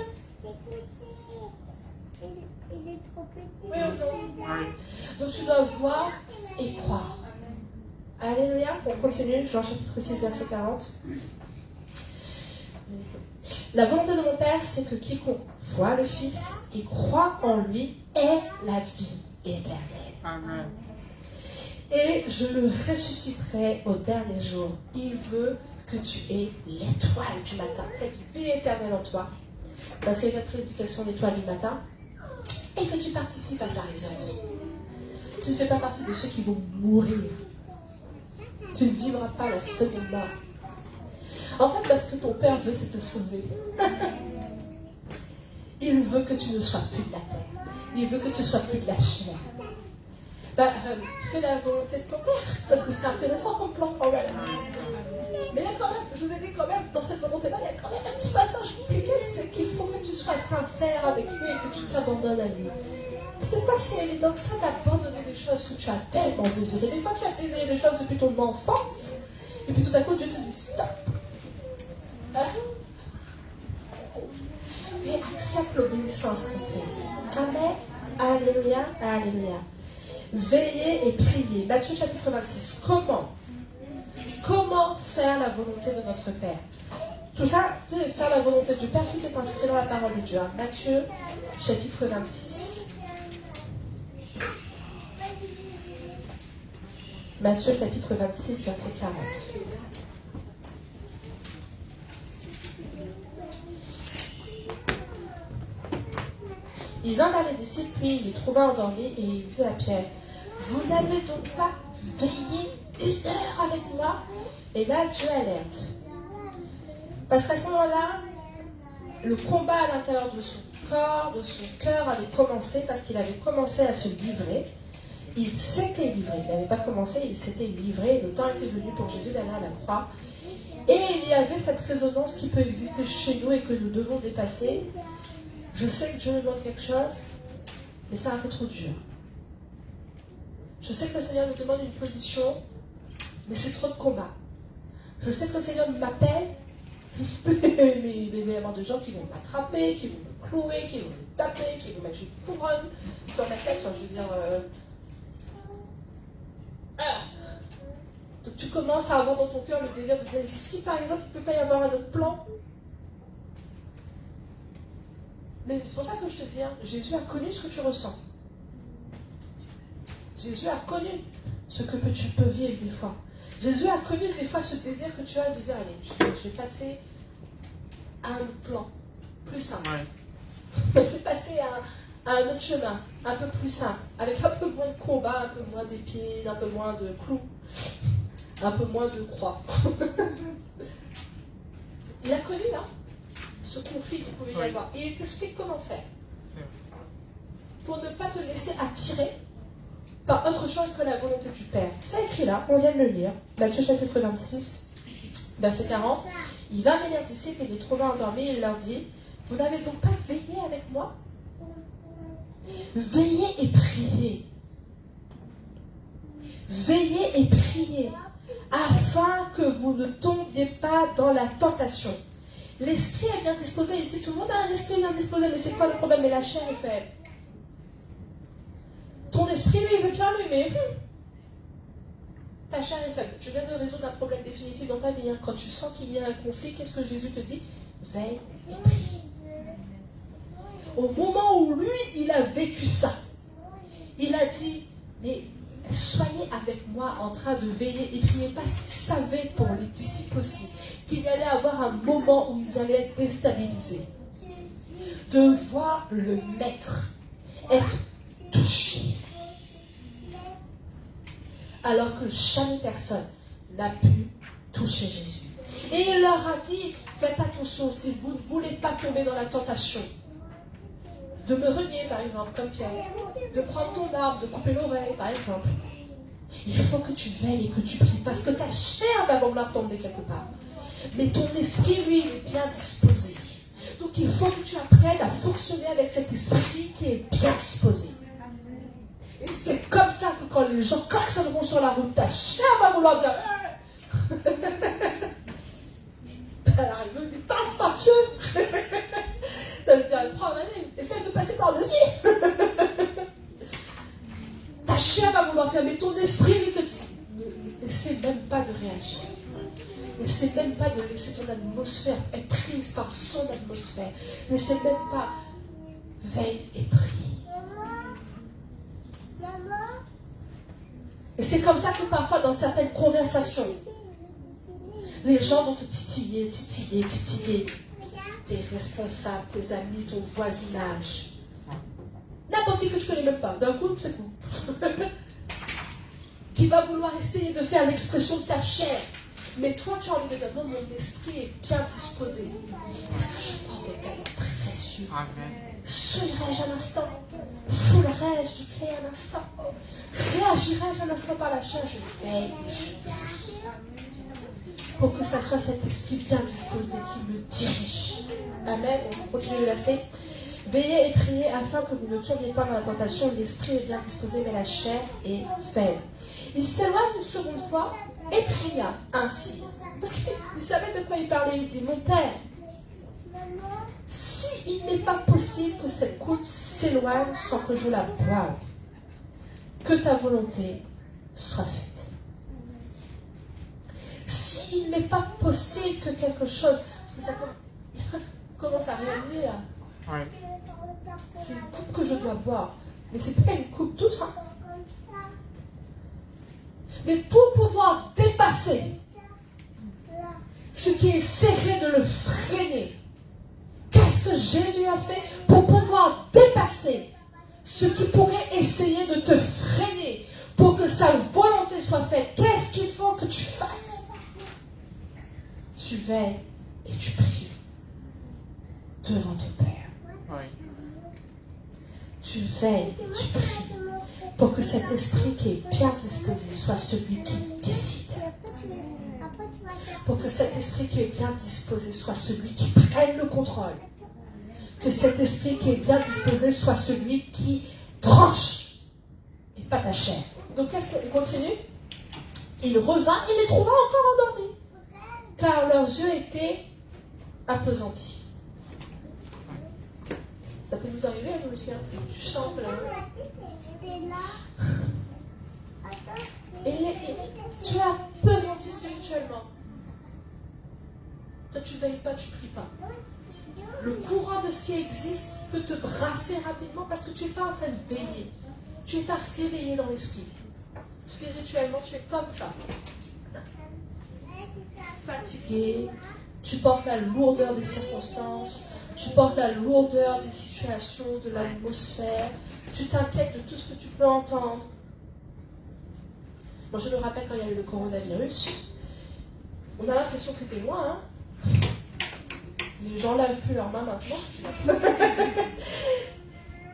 Il est trop petit. Oui ou non? Donc tu dois voir et croire. Alléluia. On continue. Jean chapitre 6, verset 40. La volonté de mon Père, c'est que quiconque voit le Fils et croit en lui ait la vie éternelle. Amen. Et je le ressusciterai au dernier jour. Il veut que tu aies l'étoile du matin, cette vie éternelle en toi. Parce qu'il y a une prédication d'étoile du matin. Et que tu participes à la résurrection. Tu ne fais pas partie de ceux qui vont mourir. Tu ne vivras pas la seconde mort. En fait, parce que ton Père veut, c'est te sauver. Il veut que tu ne sois plus de la terre. Il veut que tu ne sois plus de la chair. Fais la volonté de ton Père. Parce que c'est intéressant comme plan quand même. Mais il y a quand même, je vous ai dit quand même, dans cette volonté-là, il y a quand même un petit passage compliqué. C'est qu'il faut que tu sois sincère avec lui et que tu t'abandonnes à lui. c'est pas si évident que ça d'abandonner des choses que tu as tellement désirées. Des fois, tu as désiré des choses depuis ton enfance, et puis tout à coup, Dieu te dit stop. Et accepte l'obéissance complète. Amen. Alléluia. Alléluia. Veillez et priez. Matthieu chapitre 26. Comment faire la volonté de notre Père? Tout ça, faire la volonté du Père, tout est inscrit dans la parole de Dieu. Matthieu chapitre 26. Matthieu chapitre 26, verset 40. Il vint vers les disciples, puis il les trouva endormis, et il dit à Pierre, vous n'avez donc pas veillé 1 heure avec moi? Et là, Dieu alerte. Parce qu'à ce moment-là, le combat à l'intérieur de son corps, de son cœur avait commencé, parce qu'il avait commencé à se livrer. Il s'était livré. Il n'avait pas commencé, il s'était livré. Le temps était venu pour Jésus d'aller à la croix. Et il y avait cette résonance qui peut exister chez nous et que nous devons dépasser. Je sais que Dieu me demande quelque chose, mais c'est un peu trop dur. Je sais que le Seigneur me demande une position, mais c'est trop de combat. Je sais que le Seigneur m'appelle, mais il va y avoir des gens qui vont m'attraper, qui vont me clouer, qui vont me taper, qui vont mettre une couronne sur ma tête. Enfin, je veux dire... Donc tu commences à avoir dans ton cœur le désir de dire, si par exemple il ne peut pas y avoir un autre plan. Mais c'est pour ça que je te dis, Jésus a connu ce que tu ressens. Jésus a connu ce que tu peux vivre des fois. Jésus a connu des fois ce désir que tu as de dire, allez, je vais passer à un autre plan, plus simple. Je vais passer à un autre chemin, un peu plus simple, avec un peu moins de combat, un peu moins d'épines, un peu moins de clous, un peu moins de croix. Il a connu, ce conflit qu'il pouvait y avoir. Et il t'explique comment faire. Pour ne pas te laisser attirer par autre chose que la volonté du Père. C'est écrit là, on vient de le lire. Matthieu chapitre 26, verset 40. Il va vers les disciples et les trouva endormis et il leur dit, vous n'avez donc pas veillé avec moi? Veillez et priez. Veillez et priez, afin que vous ne tombiez pas dans la tentation. L'esprit est bien disposé. Ici, tout le monde a un esprit bien disposé, mais c'est quoi le problème? Mais la chair est faible. Ton esprit, lui, il veut bien, lui, mais ta chair est faible. Je viens de résoudre un problème définitif dans ta vie. Quand tu sens qu'il y a un conflit, qu'est-ce que Jésus te dit? Veille et prie. Au moment où lui, il a vécu ça, il a dit, mais soyez avec moi en train de veiller et prier, parce qu'il savait pour les disciples aussi qu'il y allait avoir un moment où ils allaient être déstabilisés. De voir le Maître être touché. Alors que jamais personne n'a pu toucher Jésus. Et il leur a dit, faites attention si vous ne voulez pas tomber dans la tentation. De me renier, par exemple, comme Pierre. De prendre ton arme, de couper l'oreille, par exemple. Il faut que tu veilles et que tu pries, parce que ta chair va vouloir tomber quelque part. Mais ton esprit, lui, il est bien disposé. Donc il faut que tu apprennes à fonctionner avec cet esprit qui est bien disposé. Et c'est comme ça que quand les gens klaxonneront sur la route, ta chair va vouloir dire alors il veut dire, passe par-dessus. Ça veut dire, prends ma ligne, essaye de passer par-dessus. Ta chair va vouloir faire, mais ton esprit lui te dit, n'essaie même pas de réagir. N'essaie même pas de laisser ton atmosphère être prise par son atmosphère. N'essaie même pas. Veille et prie. Et c'est comme ça que parfois dans certaines conversations, les gens vont te titiller. Tes responsables, tes amis, ton voisinage. N'importe qui que tu ne connais même pas. D'un coup, c'est coup. Qui va vouloir essayer de faire l'expression de ta chair. Mais toi, tu as envie de dire, non, mon esprit est bien disposé. Est-ce que je porte des tellement précieux? Souillerai-je un instant? Foulerai-je du pied un instant? Réagirai-je un instant par la chair? Je veille et je prie. Pour que ça soit cet esprit bien disposé qui me dirige. Amen. On continue le verset. Veillez et priez afin que vous ne tombiez pas dans la tentation. L'esprit est bien disposé, mais la chair est faible. Il s'éloigne une seconde fois et pria ainsi. Parce qu'il savait de quoi il parlait. Il dit, mon Père, s'il n'est pas possible que cette coupe s'éloigne sans que je la boive, que ta volonté soit faite. S'il n'est pas possible que quelque chose, parce que ça commence à réaliser là, Ouais. c'est une coupe que je dois boire, mais c'est pas une coupe douce, hein. Mais pour pouvoir dépasser ce qui est serré, de le freiner, qu'est-ce que Jésus a fait pour pouvoir dépasser ce qui pourrait essayer de te freiner pour que sa volonté soit faite? Qu'est-ce qu'il faut que tu fasses? Tu veilles et tu pries devant ton Père. Ouais. Tu veilles et tu pries pour que cet esprit qui est bien disposé soit celui qui décide. Pour que cet esprit qui est bien disposé soit celui qui prenne le contrôle. Que cet esprit qui est bien disposé soit celui qui tranche et pas ta chair. Donc qu'est-ce qu'on continue? Il revint, il les trouva encore endormis, car leurs yeux étaient appesantis. Ça peut nous arriver à nous aussi, hein. Tu sens que là. Et tu es appesanti spirituellement. Toi, tu veilles pas, tu pries pas. Le courant de ce qui existe peut te brasser rapidement parce que tu n'es pas en train de veiller. Tu n'es pas réveillé dans l'esprit. Spirituellement, tu es comme ça. Fatigué, tu portes la lourdeur des circonstances, tu portes la lourdeur des situations, de l'atmosphère, tu t'inquiètes de tout ce que tu peux entendre. Moi, je me rappelle quand il y a eu le coronavirus, on a l'impression que c'était loin, hein. Les gens lavent plus leurs mains maintenant.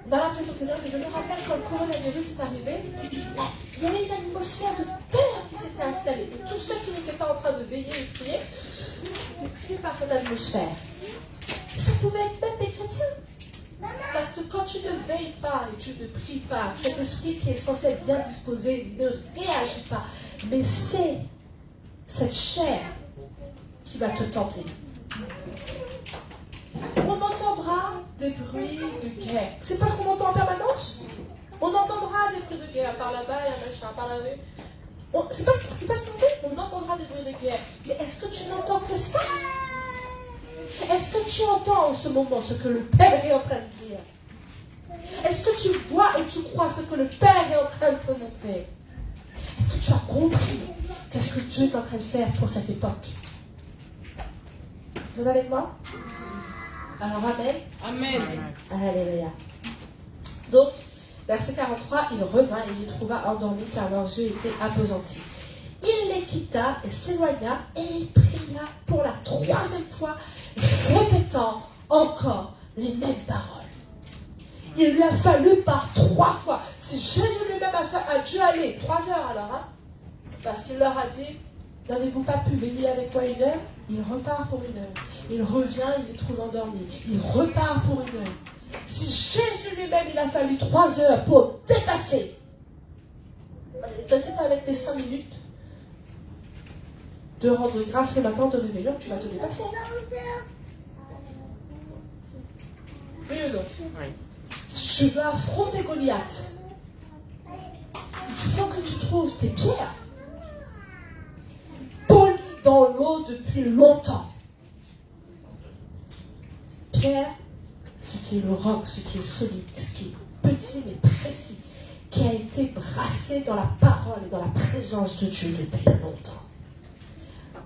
On a l'impression que c'est dingue, mais je me rappelle quand le coronavirus est arrivé, il y avait une atmosphère de peur qui s'était installée. Et tous ceux qui n'étaient pas en train de veiller et prier étaient pris par cette atmosphère. Et ça pouvait être même des chrétiens. Parce que quand tu ne veilles pas et tu ne pries pas, cet esprit qui est censé être bien disposé ne réagit pas. Mais c'est cette chair qui va te tenter. On entendra des bruits de guerre. C'est pas ce qu'on entend en permanence. On entendra des bruits de guerre par là-bas, il y a un machin, par là-bas. C'est pas ce qu'on fait. On entendra des bruits de guerre. Mais est-ce que tu n'entends que ça? Est-ce que tu entends en ce moment ce que le Père est en train de dire? Est-ce que tu vois et tu crois ce que le Père est en train de te montrer? Est-ce que tu as compris qu'est-ce que Dieu est en train de faire pour cette époque? Vous êtes avec moi? Alors, amen. Amen. Alléluia. Donc, verset 43, il revint et les trouva endormis car leurs yeux étaient appesantis. Il les quitta et s'éloigna et il pria pour la troisième fois, répétant encore les mêmes paroles. Il lui a fallu par 3 fois. Si Jésus lui-même a dû aller 3 heures alors, hein, parce qu'il leur a dit, n'avez-vous pas pu veiller avec moi 1 heure? Il repart pour 1 heure. Il revient, il les trouve endormis. Il repart pour 1 heure. Si Jésus lui-même, il a fallu 3 heures pour dépasser, c'est pas avec les 5 minutes de rendre grâce le matin, de réveiller, tu vas te dépasser. Oui ou non? Oui. Si tu veux affronter Goliath, il faut que tu trouves tes pierres polies dans l'eau depuis longtemps. Pierre, ce qui est le roc, ce qui est solide, ce qui est petit mais précis, qui a été brassé dans la parole et dans la présence de Dieu depuis longtemps.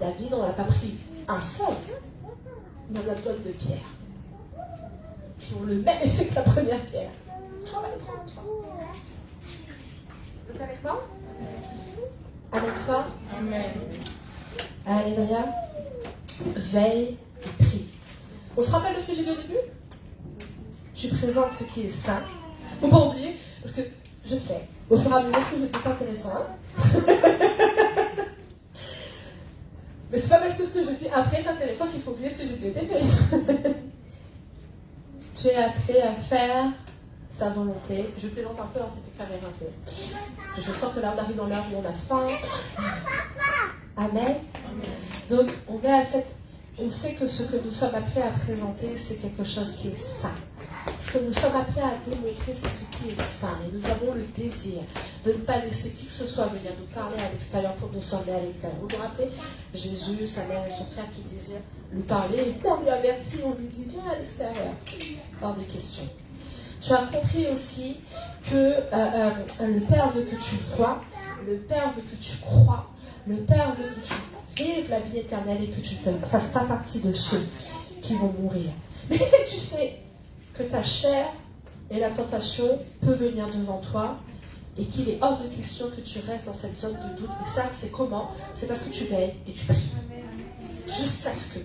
David, on n'a pas pris un seul, mais on a donne de pierres qui ont le même effet que la première pierre. Tu vas les prendre, toi. Vous êtes avec moi? Avec toi? Amen. Alléluia. Veille et prie. On se rappelle de ce que j'ai dit au début? Tu présentes ce qui est saint. Faut pas oublier, parce que je sais, au fur et à mesure que je dis intéressant, hein? Mais c'est pas parce que ce que je dis après est intéressant qu'il faut oublier ce que j'ai dit au début. Tu es appelé à faire sa volonté. Je plaisante un peu, hein, c'est fait faire un peu. Parce que je sens que là, on arrive dans l'heure où on a faim. Amen. Donc, on sait que ce que nous sommes appelés à présenter, c'est quelque chose qui est saint. Ce que nous sommes appelés à démontrer, c'est ce qui est saint. Et nous avons le désir de ne pas laisser qui que ce soit venir nous parler à l'extérieur pour nous sommer à l'extérieur. Vous vous rappelez, Jésus, sa mère et son frère qui désirent lui parler, et on lui avertit, on lui dit, viens à l'extérieur. Hors de question. Tu as compris aussi que le Père veut que tu vois, le Père veut que tu crois, le Père veut que tu vives la vie éternelle et que tu ne fasses pas partie de ceux qui vont mourir. Mais tu sais que ta chair et la tentation peuvent venir devant toi et qu'il est hors de question que tu restes dans cette zone de doute. Et ça, c'est comment? C'est parce que tu veilles et tu pries. Jusqu'à ce que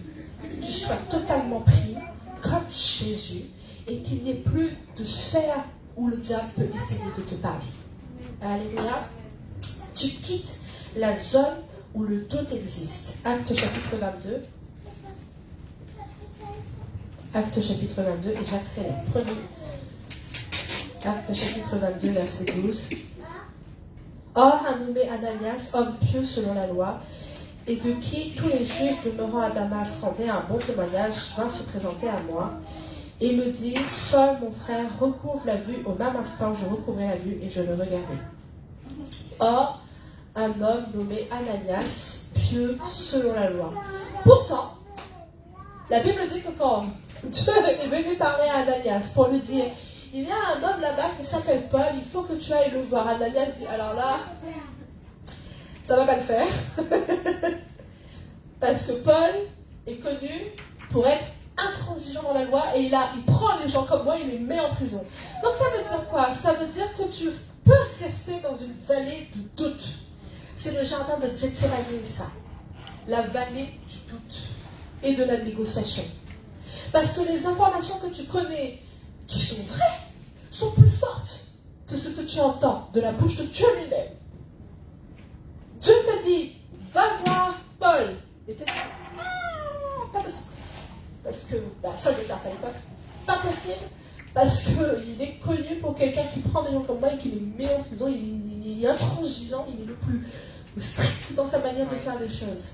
tu sois totalement pris comme Jésus et qu'il n'y ait plus de sphère où le diable peut essayer de te parler. Alléluia. Tu quittes la zone où le doute existe. Acte chapitre 22. Acte chapitre 22, et j'accélère. Prenez Acte chapitre 22, verset 12. Or, un nommé Ananias, homme pieux selon la loi, et de qui tous les Juifs demeurant à Damas rendaient un bon témoignage, vint se présenter à moi, et me dit, Saul, mon frère, recouvre la vue. Au même instant, je recouvrais la vue, et je le regardais. Or, un homme nommé Ananias, pieux selon la loi. Pourtant, la Bible dit que quand Dieu est venu parler à Ananias pour lui dire, il y a un homme là-bas qui s'appelle Paul, il faut que tu ailles le voir. Ananias dit, alors là, ça va pas le faire. Parce que Paul est connu pour être intransigeant dans la loi et il prend les gens comme moi et il les met en prison. Donc ça veut dire quoi? Ça veut dire que tu peux rester dans une vallée du doute. C'est le jardin de Gethsémani, ça. La vallée du doute et de la négociation. Parce que les informations que tu connais, qui sont vraies, sont plus fortes que ce que tu entends de la bouche de Dieu lui-même. Dieu te dit, va voir Paul. Et tu te dis, pas possible. Parce que, seul le garce à l'époque, pas possible. Parce qu'il est connu pour quelqu'un qui prend des gens comme moi et qui les met en prison. Il est intransigeant, il est le plus strict dans sa manière de faire les choses.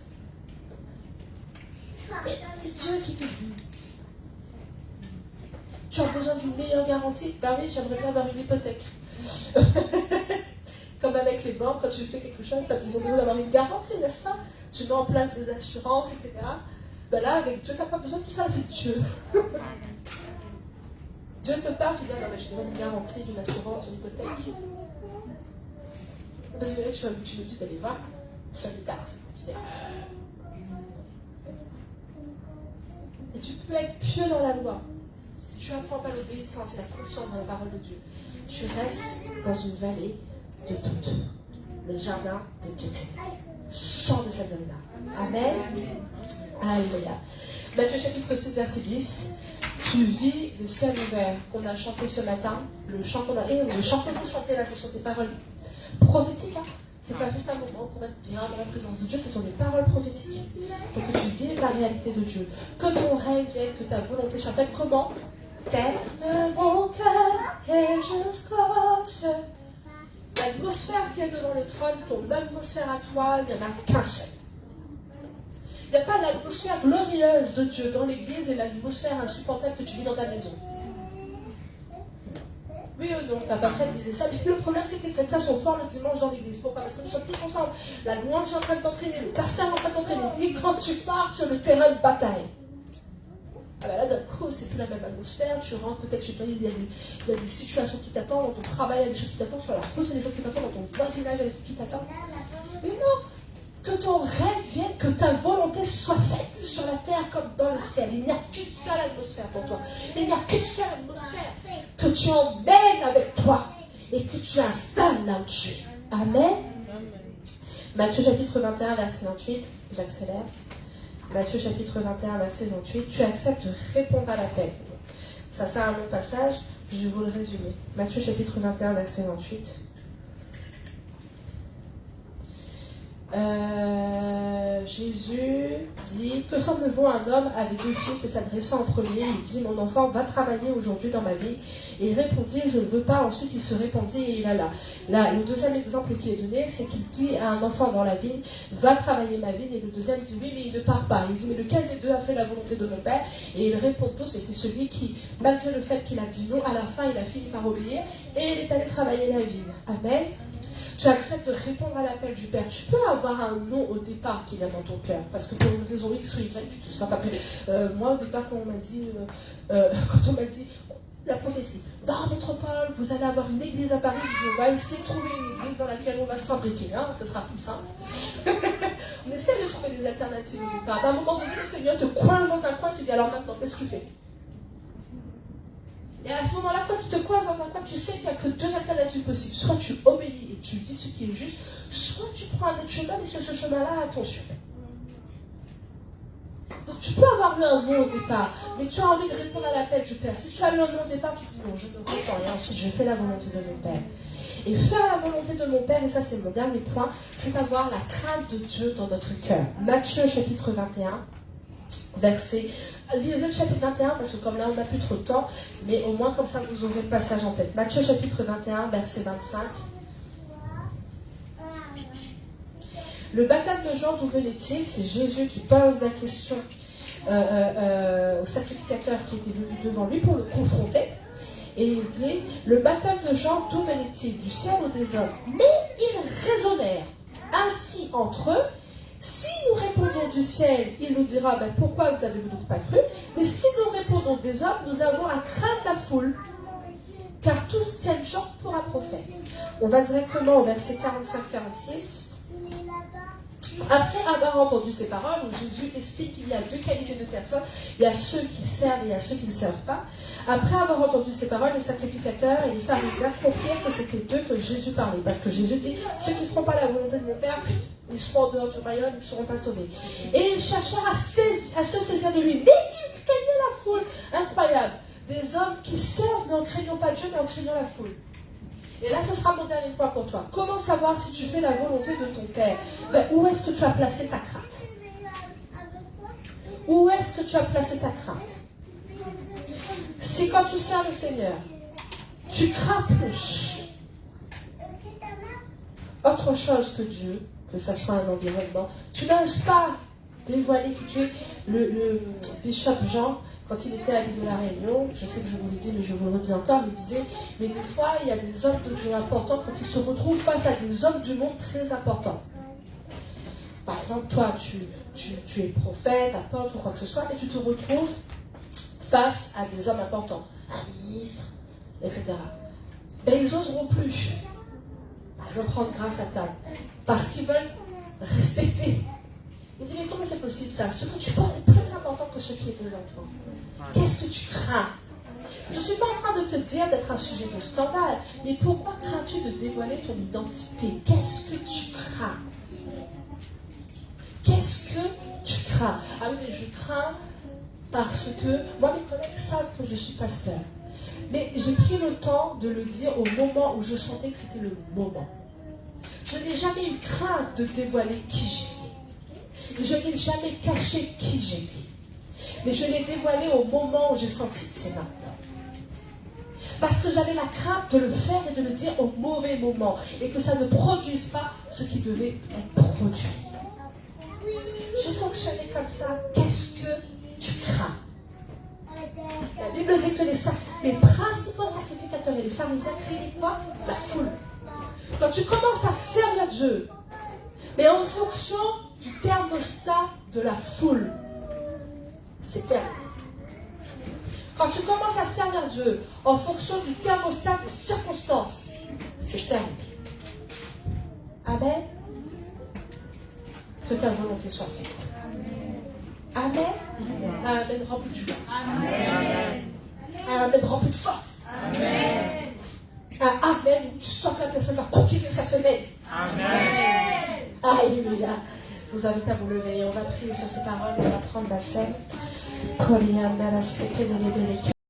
Et c'est Dieu qui te dit. Tu as besoin d'une meilleure garantie? Ben oui, j'aimerais bien avoir une hypothèque. Comme avec les banques, quand tu fais quelque chose, tu as besoin d'avoir une garantie, n'est-ce pas? Tu mets en place des assurances, etc. Ben là, avec Dieu, tu n'as pas besoin de tout ça, c'est Dieu. Dieu te parle, tu dis, non, mais j'ai besoin d'une garantie, d'une assurance, d'une hypothèque. Parce que là, tu me dis d'aller voir sur les cartes. Tu dis, et tu peux être pieux dans la loi. Si tu apprends pas l'obéissance et la confiance dans la parole de Dieu, tu restes dans une vallée de doute. Le jardin de Gethsémani. Sors de cette zone-là. Amen. Alléluia. Matthieu chapitre 6, verset 10. Tu vis le ciel ouvert qu'on a chanté ce matin. Le chant qu'on a chanté là, ce sont des paroles prophétiques. Hein. C'est pas juste un moment pour être bien dans la présence de Dieu, ce sont des paroles prophétiques. Pour que tu vives la réalité de Dieu. Que ton règne vienne, que ta volonté soit faite. Comment? Tel de mon cœur et jusqu'aux cieux. L'atmosphère qui est devant le trône, ton atmosphère à toi, il n'y en a qu'un seul. Il n'y a pas l'atmosphère glorieuse de Dieu dans l'église et l'atmosphère insupportable que tu vis dans ta maison. Oui ou non, Papa Fred disait ça. Et puis le problème, c'est que les chrétiens sont forts le dimanche dans l'église. Pourquoi? Parce que nous sommes tous ensemble. La louange est en train de t'entraîner, le pasteur est en train de t'entraîner. Et quand tu pars sur le terrain de bataille, ah ben là, d'un coup, c'est plus la même atmosphère. Tu rentres peut-être chez toi, il y a des situations qui t'attendent, dans ton travail, il y a des choses qui t'attendent, sur la route, il y a des choses qui t'attendent, dans ton voisinage, il y a des choses qui t'attendent. Mais non, que ton rêve vienne, que ta volonté soit faite sur la terre comme dans le ciel. Il n'y a qu'une seule atmosphère pour toi. Il n'y a qu'une seule atmosphère que tu emmènes avec toi et que tu installes là où tu es. Amen. Matthieu chapitre 21, verset 28, j'accélère. Matthieu chapitre 21, verset 28, tu acceptes de répondre à l'appel. Ça, c'est un long passage, je vais vous le résumer. Matthieu chapitre 21, verset 28. Jésus dit, que semble-t-il un homme avec 2 fils et s'adressant au premier, il dit, mon enfant va travailler aujourd'hui dans ma vie. Et il répondit, je ne veux pas. Ensuite il se répandit et il alla. Là, le deuxième exemple qui est donné, c'est qu'il dit à un enfant dans la vigne, va travailler ma vigne. Et le deuxième dit, oui, mais il ne part pas. Il dit, mais lequel des deux a fait la volonté de mon père? Et ils répondent tous, mais c'est celui qui, malgré le fait qu'il a dit non, à la fin il a fini par obéir et il est allé travailler la vigne. Amen. Tu acceptes de répondre à l'appel du Père. Tu peux avoir un non au départ qui vient dans ton cœur, parce que pour une raison X ou Y, tu te sens pas plus. Moi, au départ, quand on m'a dit, la prophétie, dans la métropole, vous allez avoir une église à Paris, je dis, on va essayer de trouver une église dans laquelle on va s'imbriquer, hein, ce sera plus simple. On essaie de trouver des alternatives au départ. À un moment donné, le Seigneur te coince dans un coin, tu dis, alors maintenant, qu'est-ce que tu fais? Et à ce moment-là, quand tu te coinces dans un coin, tu sais qu'il n'y a que 2 alternatives possibles. Soit tu obéis et tu dis ce qui est juste, soit tu prends un autre chemin, et sur ce chemin-là, attention. Donc tu peux avoir eu un non au départ, mais tu as envie de répondre à l'appel du Père. Si tu as eu un non au départ, tu dis non, je me repens, et ensuite je fais la volonté de mon Père. Et faire la volonté de mon Père, et ça c'est mon dernier point, c'est avoir la crainte de Dieu dans notre cœur. Matthieu chapitre 21. Verset, lisez le chapitre 21 parce que comme là on n'a plus trop de temps, mais au moins comme ça vous aurez le passage en tête. Matthieu chapitre 21 verset 25. Le baptême de Jean, d'où venait-il? C'est Jésus qui pose la question au sacrificateur qui était venu devant lui pour le confronter. Et il dit, le baptême de Jean, d'où venait-il? Du ciel ou des hommes? Mais ils raisonnèrent ainsi entre eux. Si nous répondons du ciel, il nous dira, ben, pourquoi vous n'avez-vous donc pas cru? Mais si nous répondons des hommes, nous avons à craindre la foule, car tous tiennent Jean pour un prophète. On va directement au verset 45-46. Après avoir entendu ces paroles, où Jésus explique qu'il y a 2 qualités de personnes, il y a ceux qui servent et il y a ceux qui ne servent pas. Après avoir entendu ces paroles, les sacrificateurs et les pharisiens comprirent que c'était d'eux que Jésus parlait. Parce que Jésus dit, ceux qui ne feront pas la volonté de mon Père, ils seront en dehors du royaume, ils ne seront pas sauvés. Et ils cherchèrent à se saisir de lui. Mais il craignait la foule. Incroyable. Des hommes qui servent, mais en craignant pas Dieu, mais en craignant la foule. Et là, ce sera mon dernier point pour toi. Comment savoir si tu fais la volonté de ton Père? Ben, où est-ce que tu as placé ta crainte? Où est-ce que tu as placé ta crainte? Si quand tu sers le Seigneur, tu crains plus autre chose que Dieu, que ce soit un environnement, tu n'oses pas dévoiler que tu es le bishop Jean. Quand il était à l'île de la Réunion, je sais que je vous l'ai dit, mais je vous le redis encore, il disait, mais des fois, il y a des hommes de Dieu importants quand ils se retrouvent face à des hommes du monde très importants. Par exemple, toi, tu es prophète, apôtre ou quoi que ce soit, et tu te retrouves face à des hommes importants, un ministre, etc. Ben, ils n'oseront plus, par exemple, rendre grâce à table, parce qu'ils veulent respecter. Il dit, mais comment c'est possible ça? Ce que tu portes est plus important que ce qui est devant toi. Qu'est-ce que tu crains? Je ne suis pas en train de te dire d'être un sujet de scandale, mais pourquoi crains-tu de dévoiler ton identité? Qu'est-ce que tu crains? Qu'est-ce que tu crains? Ah oui, mais je crains parce que, moi mes collègues savent que je suis pasteur. Mais j'ai pris le temps de le dire au moment où je sentais que c'était le moment. Je n'ai jamais eu crainte de dévoiler qui j'étais. Je n'ai jamais caché qui j'étais. Mais je l'ai dévoilé au moment où j'ai senti, c'est maintenant. Parce que j'avais la crainte de le faire et de le dire au mauvais moment. Et que ça ne produise pas ce qui devait être produit. J'ai fonctionné comme ça. Qu'est-ce que tu crains? La Bible dit que les principaux sacrificateurs et les pharisiens craignaient quoi? La foule. Quand tu commences à servir Dieu, mais en fonction du thermostat de la foule, c'est terminé. Quand tu commences à servir Dieu en fonction du thermostat des circonstances, c'est terminé. Amen. Que ta volonté soit faite. Amen. Amen. Rempli de joie. Amen. Amen. Rempli de force. Amen. Amen. Tu sens que la personne va continuer sa semaine. Amen. Alléluia. Je vous invite à vous lever et on va prier sur ces paroles. On va prendre la scène.